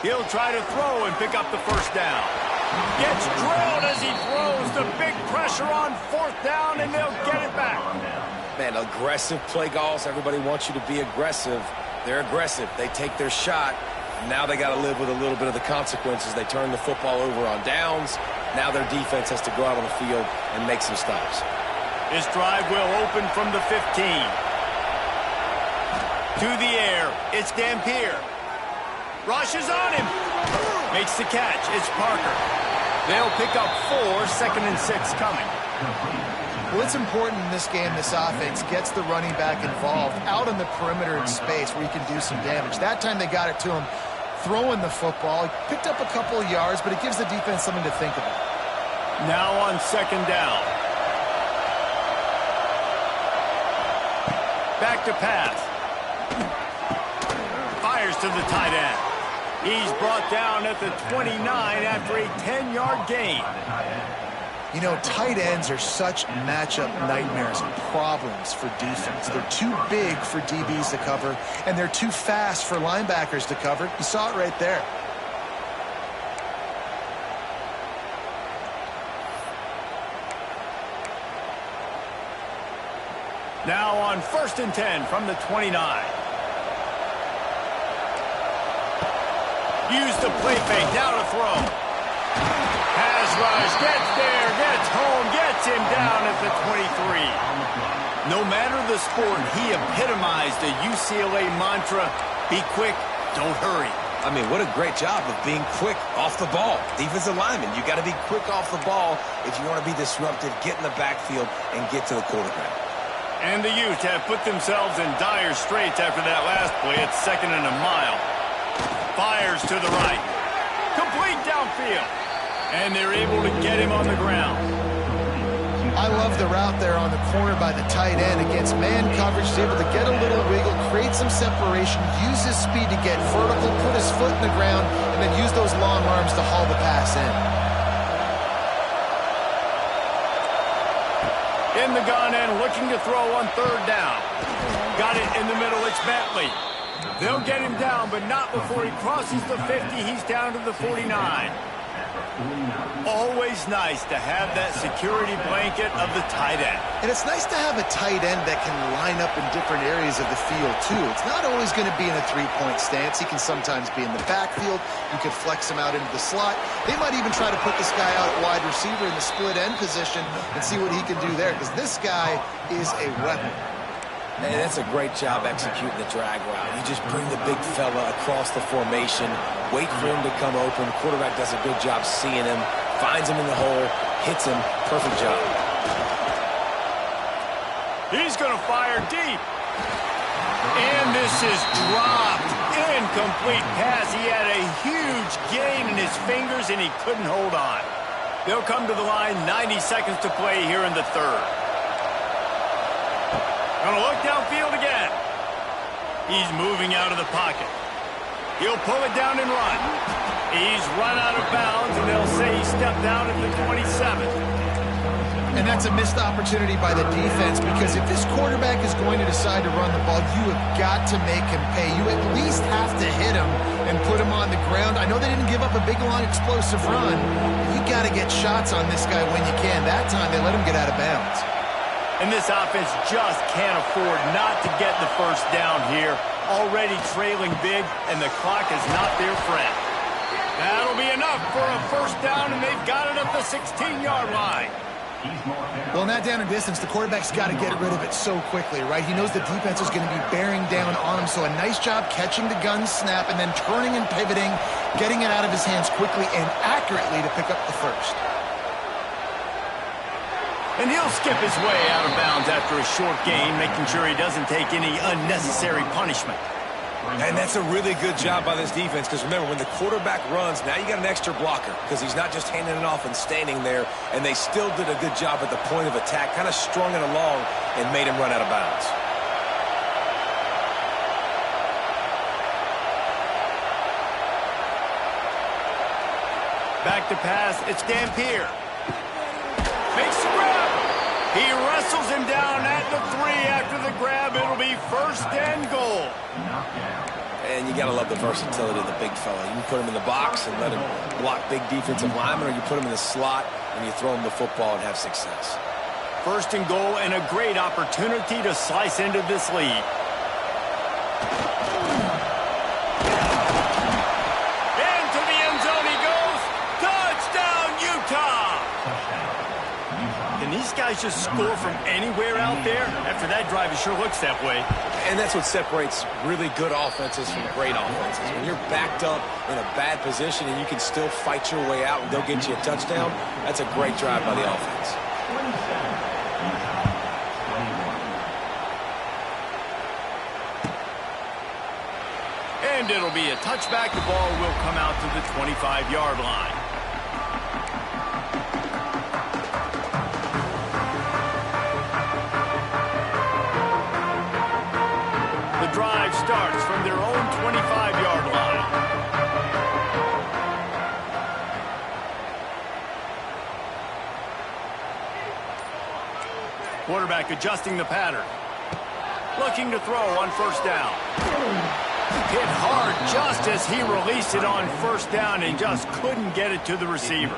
He'll try to throw and pick up the 1st down. Gets drilled as he throws. The big pressure on 4th down, and they'll get it back. Man, aggressive play calls. Everybody wants you to be aggressive. They're aggressive. They take their shot. Now they got to live with a little bit of the consequences. They turn the football over on downs. Now their defense has to go out on the field and make some stops. This drive will open from the 15. To the air. It's Dampier. Rushes on him. Makes the catch. It's Parker. They'll pick up 4, 2nd and 6 coming. Well, it's important in this game, this offense gets the running back involved out on the perimeter in space where he can do some damage. That time they got it to him throwing the football. He picked up a couple of yards, but it gives the defense something to think about. Now on 2nd down. Back to pass. Fires to the tight end. He's brought down at the 29 after a 10-yard gain. You know, tight ends are such matchup nightmares and problems for defense. They're too big for DBs to cover, and they're too fast for linebackers to cover. You saw it right there. Now on 1st and 10 from the 29. Use the play fake, now to throw. Pass rush, gets there, gets home, gets him down at the 23. No matter the sport, he epitomized the UCLA mantra, be quick, don't hurry. I mean, what a great job of being quick off the ball. Defensive lineman, you got to be quick off the ball if you want to be disruptive, get in the backfield, and get to the quarterback. And the Utes have put themselves in dire straits after that last play. It's 2nd and a mile. Fires to the right. Complete downfield. And they're able to get him on the ground. I love the route there on the corner by the tight end against man coverage. He's able to get a little wiggle, create some separation, use his speed to get vertical, put his foot in the ground, and then use those long arms to haul the pass in. In the gun and looking to throw on 3rd down. Got it in the middle. It's Bentley. They'll get him down, but not before he crosses the 50. He's down to the 49. Always nice to have that security blanket of the tight end. And it's nice to have a tight end that can line up in different areas of the field, too. It's not always going to be in a three-point stance. He can sometimes be in the backfield. You could flex him out into the slot. They might even try to put this guy out at wide receiver in the split end position and see what he can do there, because this guy is a weapon. And that's a great job executing the drag route. You just bring the big fella across the formation, wait for him to come open. Quarterback does a good job seeing him, finds him in the hole, hits him. Perfect job. He's going to fire deep. And this is dropped. Incomplete pass. He had a huge gain in his fingers, and he couldn't hold on. They'll come to the line, 90 seconds to play here in the 3rd. Gonna look downfield again. He's moving out of the pocket. He'll pull it down and run. He's run out of bounds, and they'll say he stepped out at the 27. And that's a missed opportunity by the defense, because if this quarterback is going to decide to run the ball, you have got to make him pay. You at least have to hit him and put him on the ground. I know they didn't give up a big, long, explosive run. You got to get shots on this guy when you can. That time, they let him get out of bounds. And this offense just can't afford not to get the 1st down here. Already trailing big, and the clock is not their friend. That'll be enough for a 1st down, and they've got it at the 16-yard line. Well, in that down and distance, the quarterback's got to get rid of it so quickly, right? He knows the defense is going to be bearing down on him, so a nice job catching the gun snap and then turning and pivoting, getting it out of his hands quickly and accurately to pick up the 1st. And he'll skip his way out of bounds after a short gain, making sure he doesn't take any unnecessary punishment. And that's a really good job by this defense, because remember, when the quarterback runs, now you got an extra blocker, because he's not just handing it off and standing there, and they still did a good job at the point of attack, kind of strung it along and made him run out of bounds. Back to pass. It's Dampier. Makes the grab. He wrestles him down at the 3 after the grab. It'll be 1st and goal. And you got to love the versatility of the big fella. You can put him in the box and let him block big defensive linemen, or you put him in the slot and you throw him the football and have success. 1st and goal, and a great opportunity to slice into this lead. Into the end zone he goes. Touchdown, Utah! Can these guys just score from anywhere out there? After that drive, it sure looks that way. And that's what separates really good offenses from great offenses. When you're backed up in a bad position and you can still fight your way out and they'll get you a touchdown, that's a great drive by the offense. And it'll be a touchback. The ball will come out to the 25-yard line. The drive starts from their own 25-yard line. Quarterback adjusting the pattern. Looking to throw on 1st down. Hit hard just as he released it on 1st down and just couldn't get it to the receiver.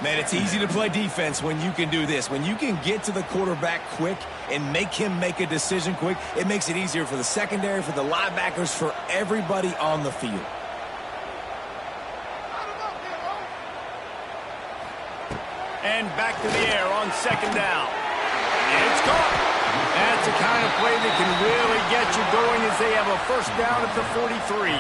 Man, it's easy to play defense when you can do this. When you can get to the quarterback quick and make him make a decision quick, it makes it easier for the secondary, for the linebackers, for everybody on the field. And back to the air on 2nd down. It's caught. That's the kind of play that can really get you going as they have a 1st down at the 43.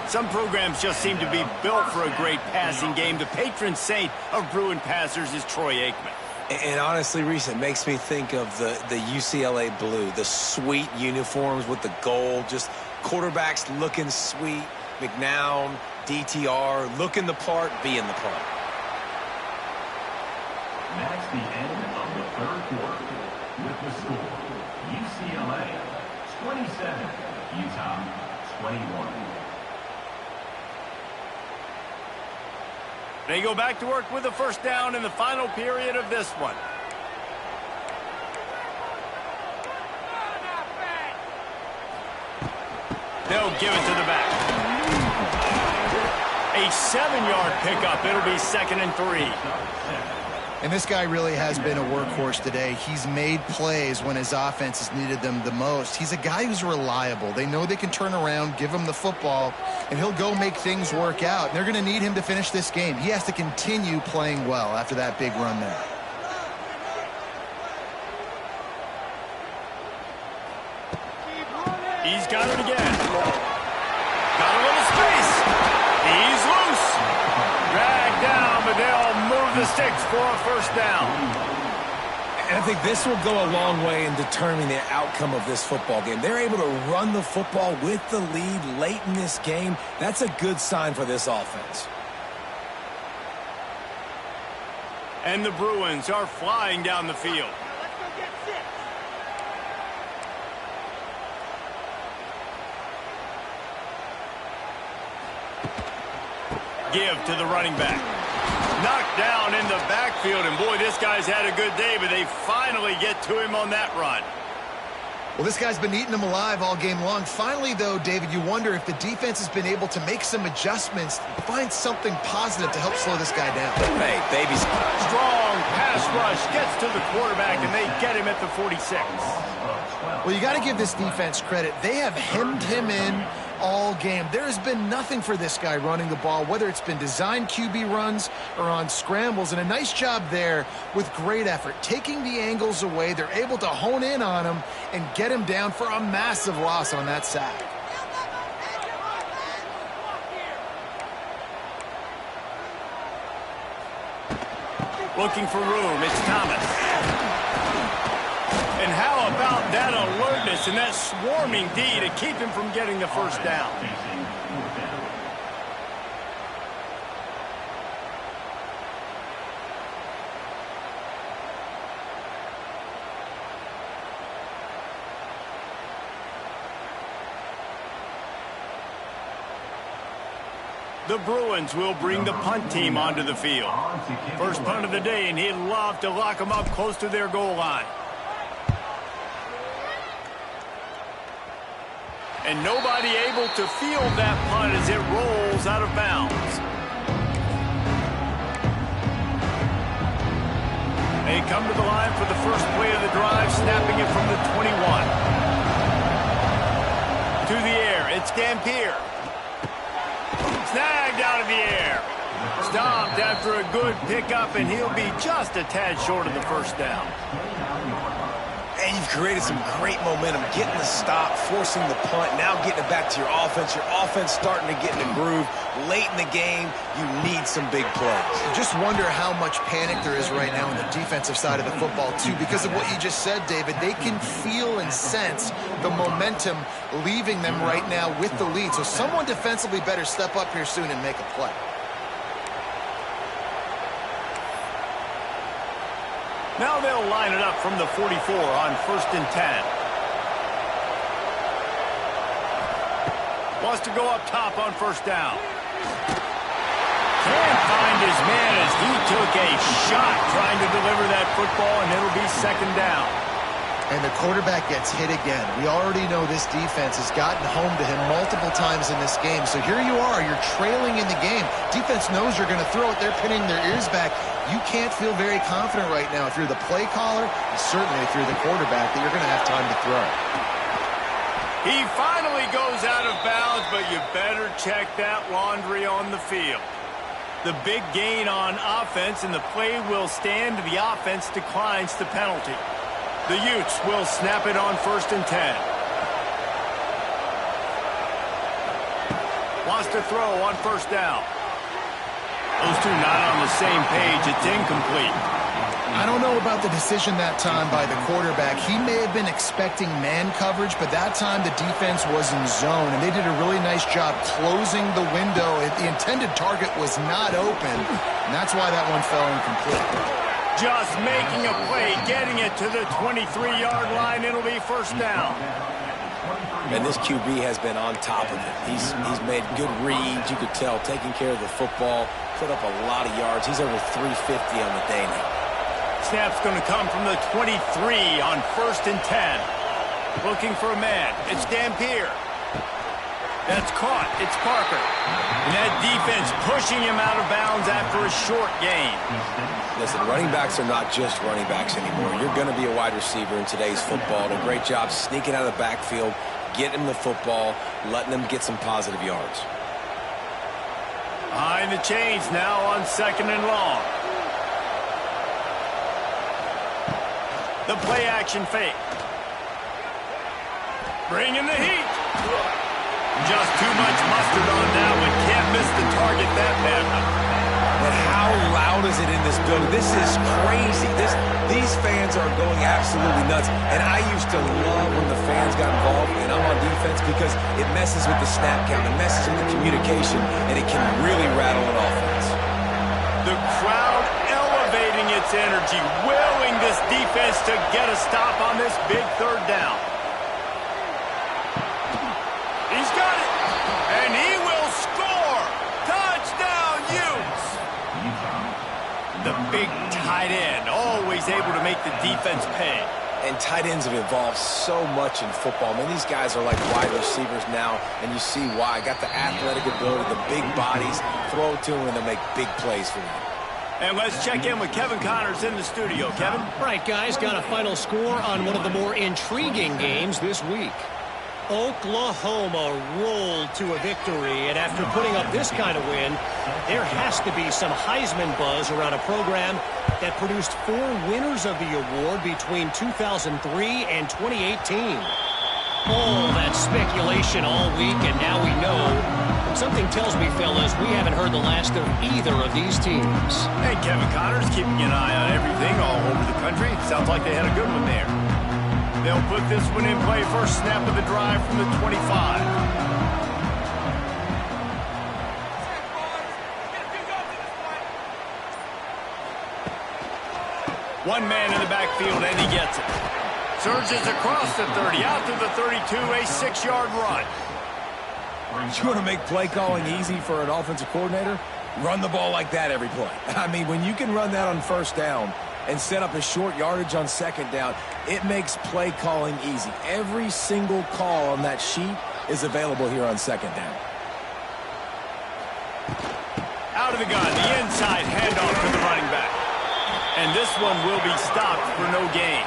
Some programs just seem to be built for a great passing game. The patron saint of Bruin passers is Troy Aikman. And honestly, Reese, it makes me think of the UCLA blue, the sweet uniforms with the gold, just quarterbacks looking sweet, McNown, DTR, looking the part, being the part. That's the end of the 3rd quarter. With the score, UCLA 27, Utah 21. They go back to work with a 1st down in the final period of this one. They'll give it to the back. A 7-yard pickup. It'll be 2nd and 3. And this guy really has been a workhorse today. He's made plays when his offense has needed them the most. He's a guy who's reliable. They know they can turn around, give him the football, and he'll go make things work out. And they're going to need him to finish this game. He has to continue playing well after that big run there. He's got it again. Got a little space. He's loose. Dragged down, but they'll move the sticks for a 1st down. And I think this will go a long way in determining the outcome of this football game. They're able to run the football with the lead late in this game. That's a good sign for this offense. And the Bruins are flying down the field. Give to the running back. Knocked down in the backfield, and boy, this guy's had a good day, but they finally get to him on that run. Well, this guy's been eating them alive all game long. Finally, though, David, you wonder if the defense has been able to make some adjustments, find something positive to help slow this guy down. Hey, baby's strong pass rush gets to the quarterback, and they get him at the 46. Well, you got to give this defense credit. They have hemmed him in all game. There has been nothing for this guy running the ball, whether it's been designed QB runs or on scrambles, and a nice job there with great effort. Taking the angles away, they're able to hone in on him and get him down for a massive loss on that sack. Looking for room, it's Thomas. And how about that alertness and that swarming D to keep him from getting the 1st down? The Bruins will bring the punt team onto the field. First punt of the day, and he'd love to lock them up close to their goal line. And nobody able to field that punt as it rolls out of bounds. They come to the line for the first play of the drive, snapping it from the 21. To the air, it's Dampier. Snagged out of the air. Stopped after a good pickup, and he'll be just a tad short of the first down. And you've created some great momentum, getting the stop, forcing the punt, now getting it back to your offense. Your offense starting to get in the groove. Late in the game, you need some big plays. Just wonder how much panic there is right now on the defensive side of the football, too, because of what you just said, David. They can feel and sense the momentum leaving them right now with the lead. So someone defensively better step up here soon and make a play. Now they'll line it up from the 44 on 1st and 10. Wants to go up top on 1st down. Can't find his man as he took a shot trying to deliver that football, and it'll be 2nd down. And the quarterback gets hit again. We already know this defense has gotten home to him multiple times in this game. So here you are, you're trailing in the game. Defense knows you're going to throw it. They're pinning their ears back. You can't feel very confident right now if you're the play caller, and certainly if you're the quarterback, that you're going to have time to throw. He finally goes out of bounds, but you better check that laundry on the field. The big gain on offense, and the play will stand. The offense declines the penalty. The Utes will snap it on 1st and 10. Wants to throw on 1st down. Those two not on the same page. It's incomplete. I don't know about the decision that time by the quarterback. He may have been expecting man coverage, but that time the defense was in zone, and they did a really nice job closing the window. The intended target was not open, and that's why that one fell incomplete. Just making a play, getting it to the 23-yard line. It'll be 1st down. And this QB has been on top of it. He's made good reads, you could tell, taking care of the football, put up a lot of yards. He's over 350 on the day now. Snap's going to come from the 23 on 1st and 10. Looking for a man. It's Dampier. That's caught. It's Parker. And that defense pushing him out of bounds after a short gain. Listen, running backs are not just running backs anymore. You're going to be a wide receiver in today's football. A great job sneaking out of the backfield, getting them the football, letting them get some positive yards. Behind the chains now on 2nd and long. The play action fake. Bringing the heat. Just too much mustard on that one. Can't miss the target that badly. But how loud is it in this building? This is crazy. These fans are going absolutely nuts. And I used to love when the fans got involved, and I'm on defense, because it messes with the snap count, it messes with the communication, and it can really rattle an offense. The crowd elevating its energy, willing this defense to get a stop on this big 3rd down. He's got it, and he will score. Touchdown, Utes. The big tight end, always able to make the defense pay. And tight ends have evolved so much in football. I mean, these guys are like wide receivers now, and you see why. Got the athletic ability, the big bodies, throw it to them, and they'll make big plays for you. And let's check in with Kevin Connors in the studio. Kevin? Right, guys, got a final score on one of the more intriguing games this week. Oklahoma rolled to a victory, and after putting up this kind of win, there has to be some Heisman buzz around a program that produced 4 winners of the award between 2003 and 2018. All that speculation all week, and now we know. But something tells me, fellas, we haven't heard the last of either of these teams. Hey, Kevin Connors keeping an eye on everything all over the country. Sounds like they had a good one there. They'll put this one in play. First snap of the drive from the 25. One man in the backfield, and he gets it. Surges across the 30, out to the 32, a 6-yard run. You want to make play calling easy for an offensive coordinator? Run the ball like that every play. I mean, when you can run that on first down and set up a short yardage on second down, it makes play calling easy. Every single call on that sheet is available here on second down. Out of the gun, the inside handoff to the running back. And this one will be stopped for no gain.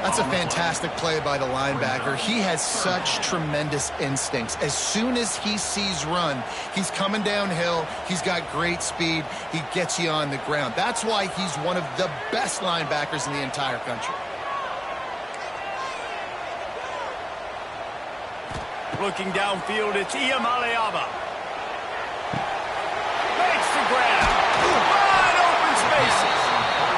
That's a fantastic play by the linebacker. He has such tremendous instincts. As soon as he sees run, he's coming downhill. He's got great speed. He gets you on the ground. That's why he's one of the best linebackers in the entire country. Looking downfield, it's Iamaleava. Makes the grab. Wide open spaces.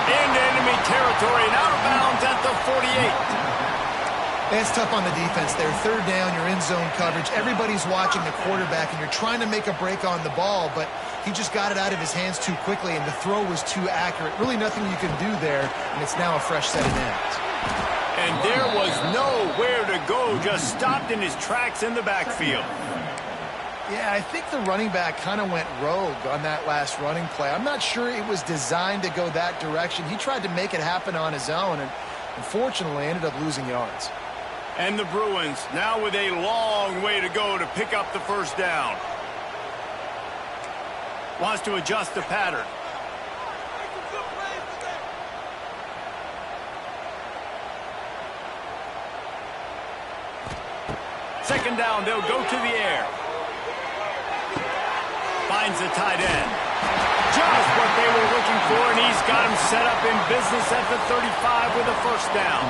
Into enemy territory and out of bounds at the 48. It's tough on the defense there. Third down, you're in zone coverage. Everybody's watching the quarterback, and you're trying to make a break on the ball, but he just got it out of his hands too quickly, and the throw was too accurate. Really nothing you can do there, and it's now a fresh set of downs. And there was nowhere to go, just stopped in his tracks in the backfield. Yeah, I think the running back kind of went rogue on that last running play. I'm not sure it was designed to go that direction. He tried to make it happen on his own, and unfortunately ended up losing yards. And the Bruins now with a long way to go to pick up the first down. Wants to adjust the pattern. Second down, they'll go to the air. Finds the tight end. Just what they were looking for, and he's got him set up in business at the 35 with a first down.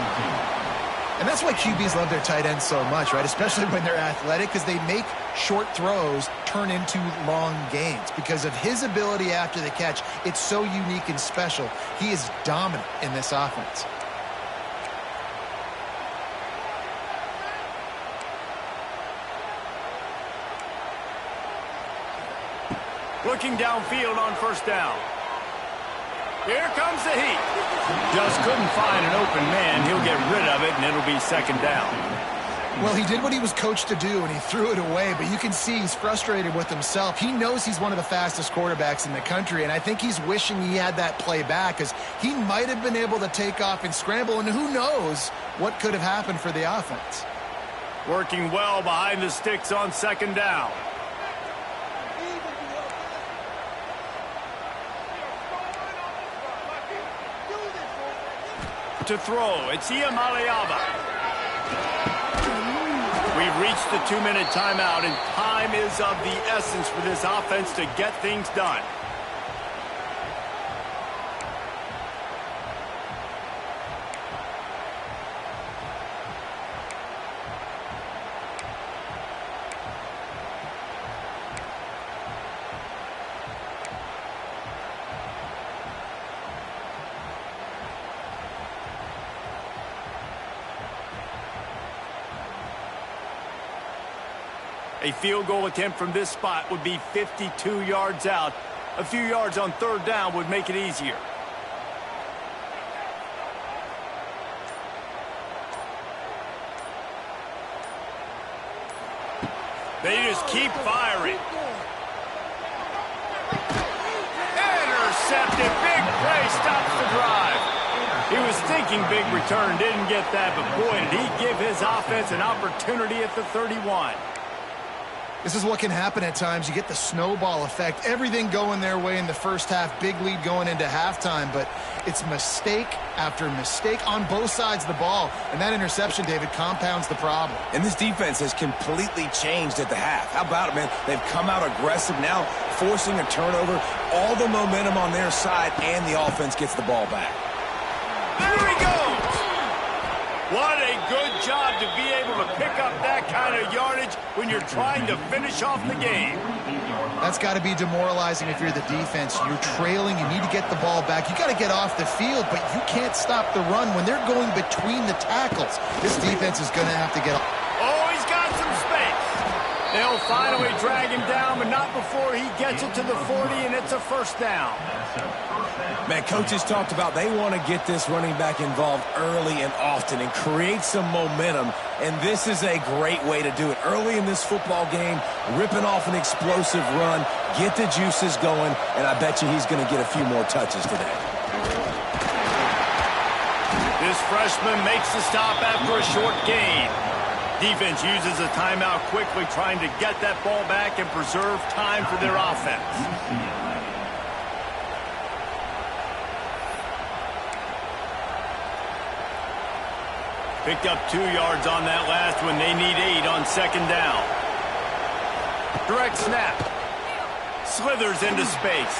And that's why QBs love their tight ends so much, right? Especially when they're athletic, because they make short throws turn into long gains. Because of his ability after the catch, it's so unique and special. He is dominant in this offense. Looking downfield on first down. Here comes the heat. Just couldn't find an open man. He'll get rid of it, and it'll be second down. Well, he did what he was coached to do, and he threw it away, but you can see he's frustrated with himself. He knows he's one of the fastest quarterbacks in the country, and I think he's wishing he had that play back, because he might have been able to take off and scramble, and who knows what could have happened for the offense. Working well behind the sticks on second down. To throw, it's Iamaleava. We've reached the 2-minute timeout, and time is of the essence for this offense to get things done. A field goal attempt from this spot would be 52 yards out. A few yards on third down would make it easier. They just keep firing. Intercepted. Big play stops the drive. He was thinking big return, didn't get that, but boy, did he give his offense an opportunity at the 31. This is what can happen at times. You get the snowball effect. Everything going their way in the first half. Big lead going into halftime, but it's mistake after mistake on both sides of the ball. And that interception, David, compounds the problem. And this defense has completely changed at the half. How about it, man? They've come out aggressive now, forcing a turnover. All the momentum on their side, and the offense gets the ball back. There he goes! What a good job to be able to pick up that kind of yardage when you're trying to finish off the game. That's got to be demoralizing if you're the defense. You're trailing. You need to get the ball back. You got to get off the field, but you can't stop the run when they're going between the tackles. This defense is going to have to get off. Oh, he's got some space. They'll finally drag him down, but not before he gets it to the 40, and it's a first down. Man, coaches talked about they want to get this running back involved early and often and create some momentum, and this is a great way to do it. Early in this football game, ripping off an explosive run, get the juices going, and I bet you he's going to get a few more touches today. This freshman makes the stop after a short gain. Defense uses a timeout quickly, trying to get that ball back and preserve time for their offense. Picked up 2 yards on that last one. They need 8 on second down. Direct snap. Slithers into space.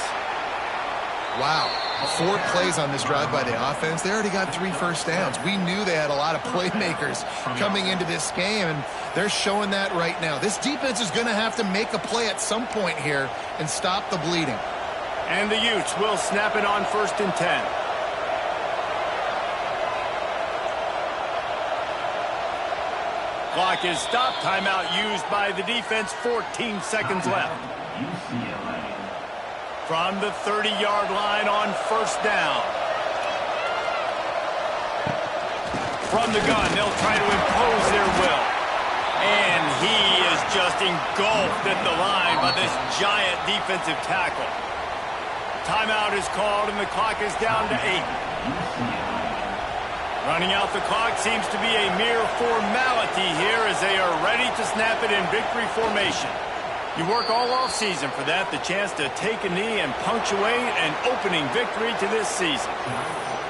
Wow. 4 plays on this drive by the offense. They already got 3 first downs. We knew they had a lot of playmakers coming into this game, and they're showing that right now. This defense is going to have to make a play at some point here and stop the bleeding. And the Utes will snap it on 1st and 10. Clock is stopped. Timeout used by the defense. 14 seconds left. From the 30-yard line on 1st down. From the gun, they'll try to impose their will. And he is just engulfed at the line by this giant defensive tackle. Timeout is called, and the clock is down to 8. Running out the clock seems to be a mere formality here as they are ready to snap it in victory formation. You work all offseason for that, the chance to take a knee and punctuate an opening victory to this season.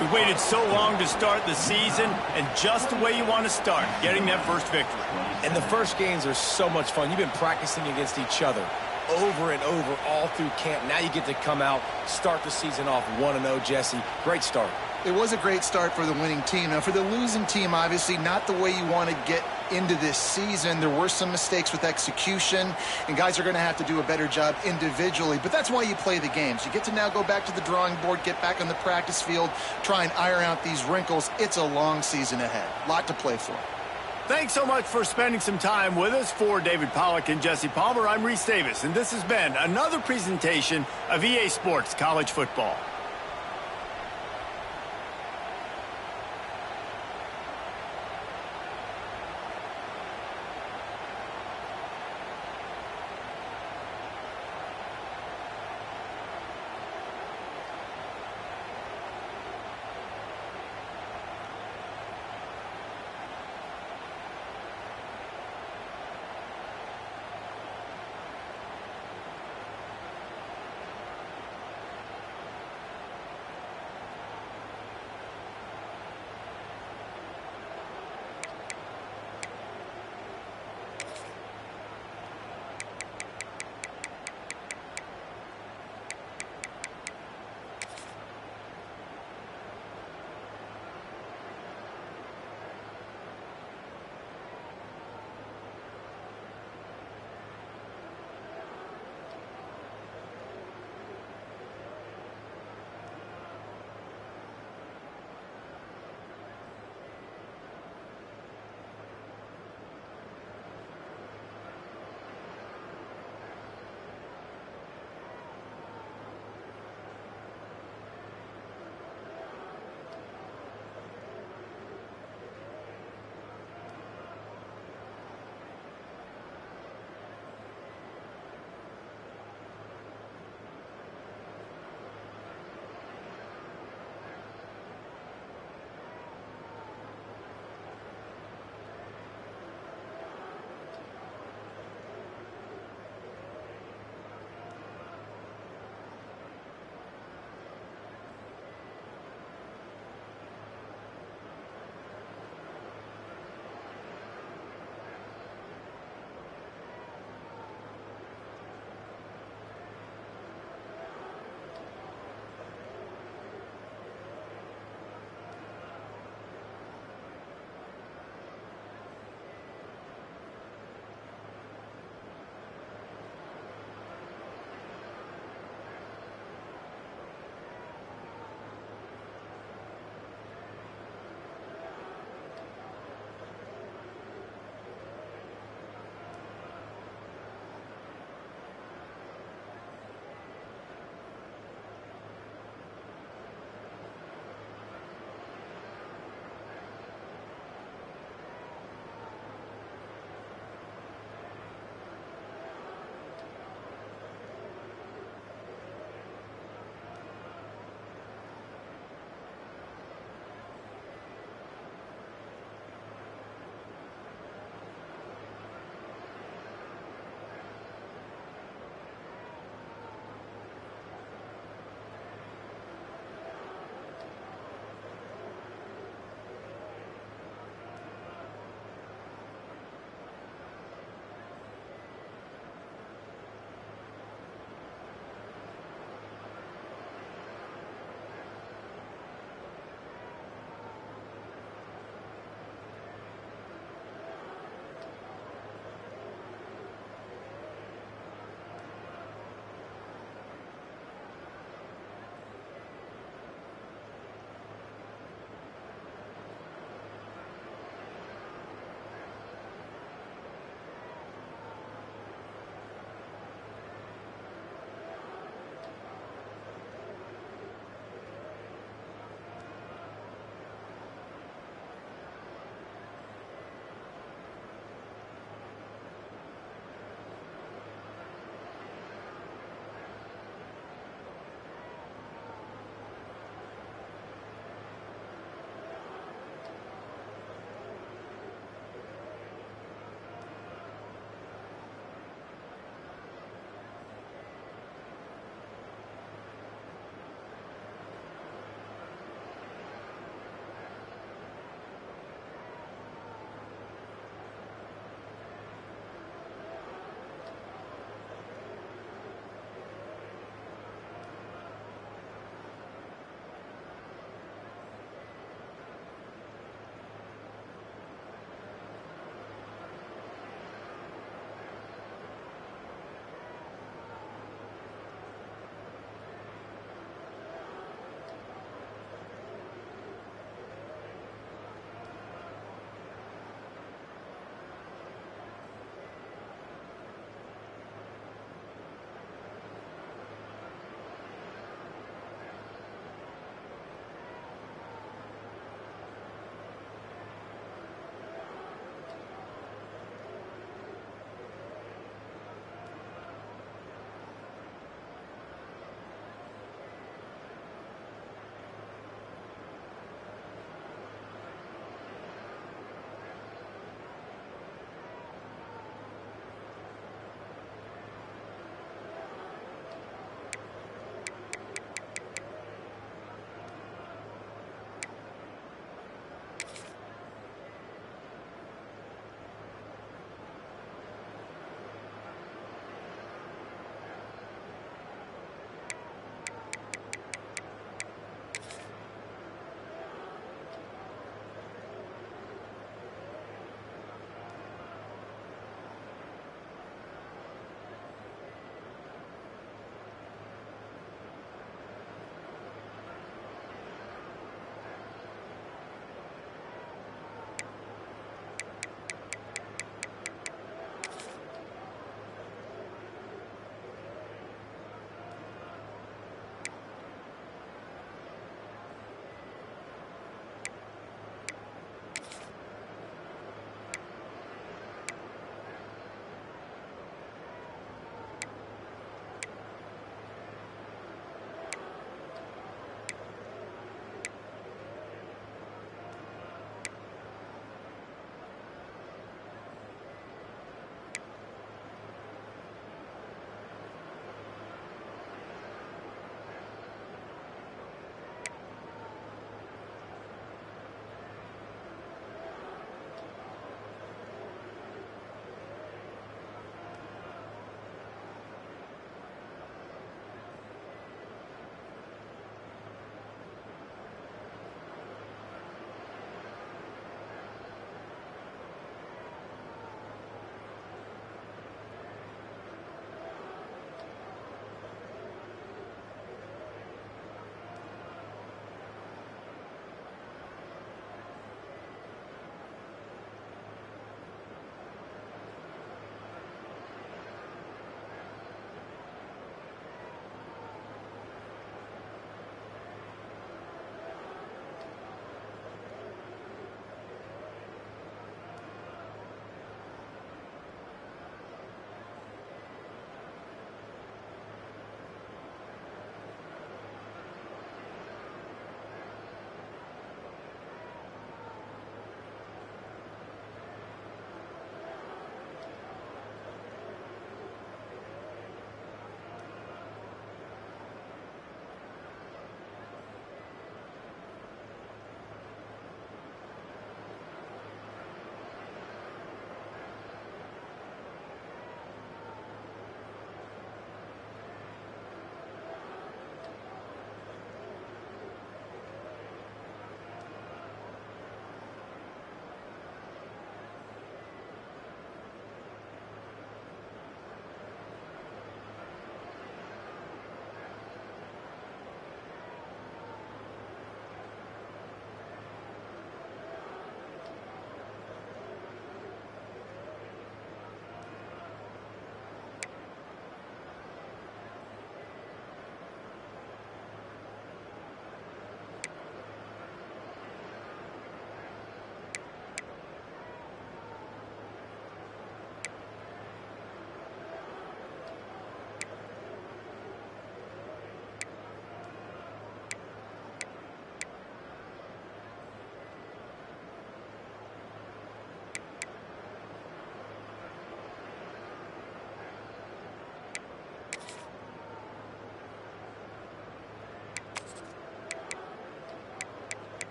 We waited so long to start the season, and just the way you want to start, getting that first victory. And the first games are so much fun. You've been practicing against each other over and over all through camp. Now you get to come out, start the season off 1-0, Jesse. Great start. It was a great start for the winning team. Now, for the losing team, obviously not the way you want to get into this season. There were some mistakes with execution, and guys are going to have to do a better job individually. But that's why you play the games. You get to now go back to the drawing board, get back on the practice field, try and iron out these wrinkles. It's a long season ahead. A lot to play for. Thanks so much for spending some time with us. For David Pollack and Jesse Palmer, I'm Reese Davis, and this has been another presentation of EA Sports College Football.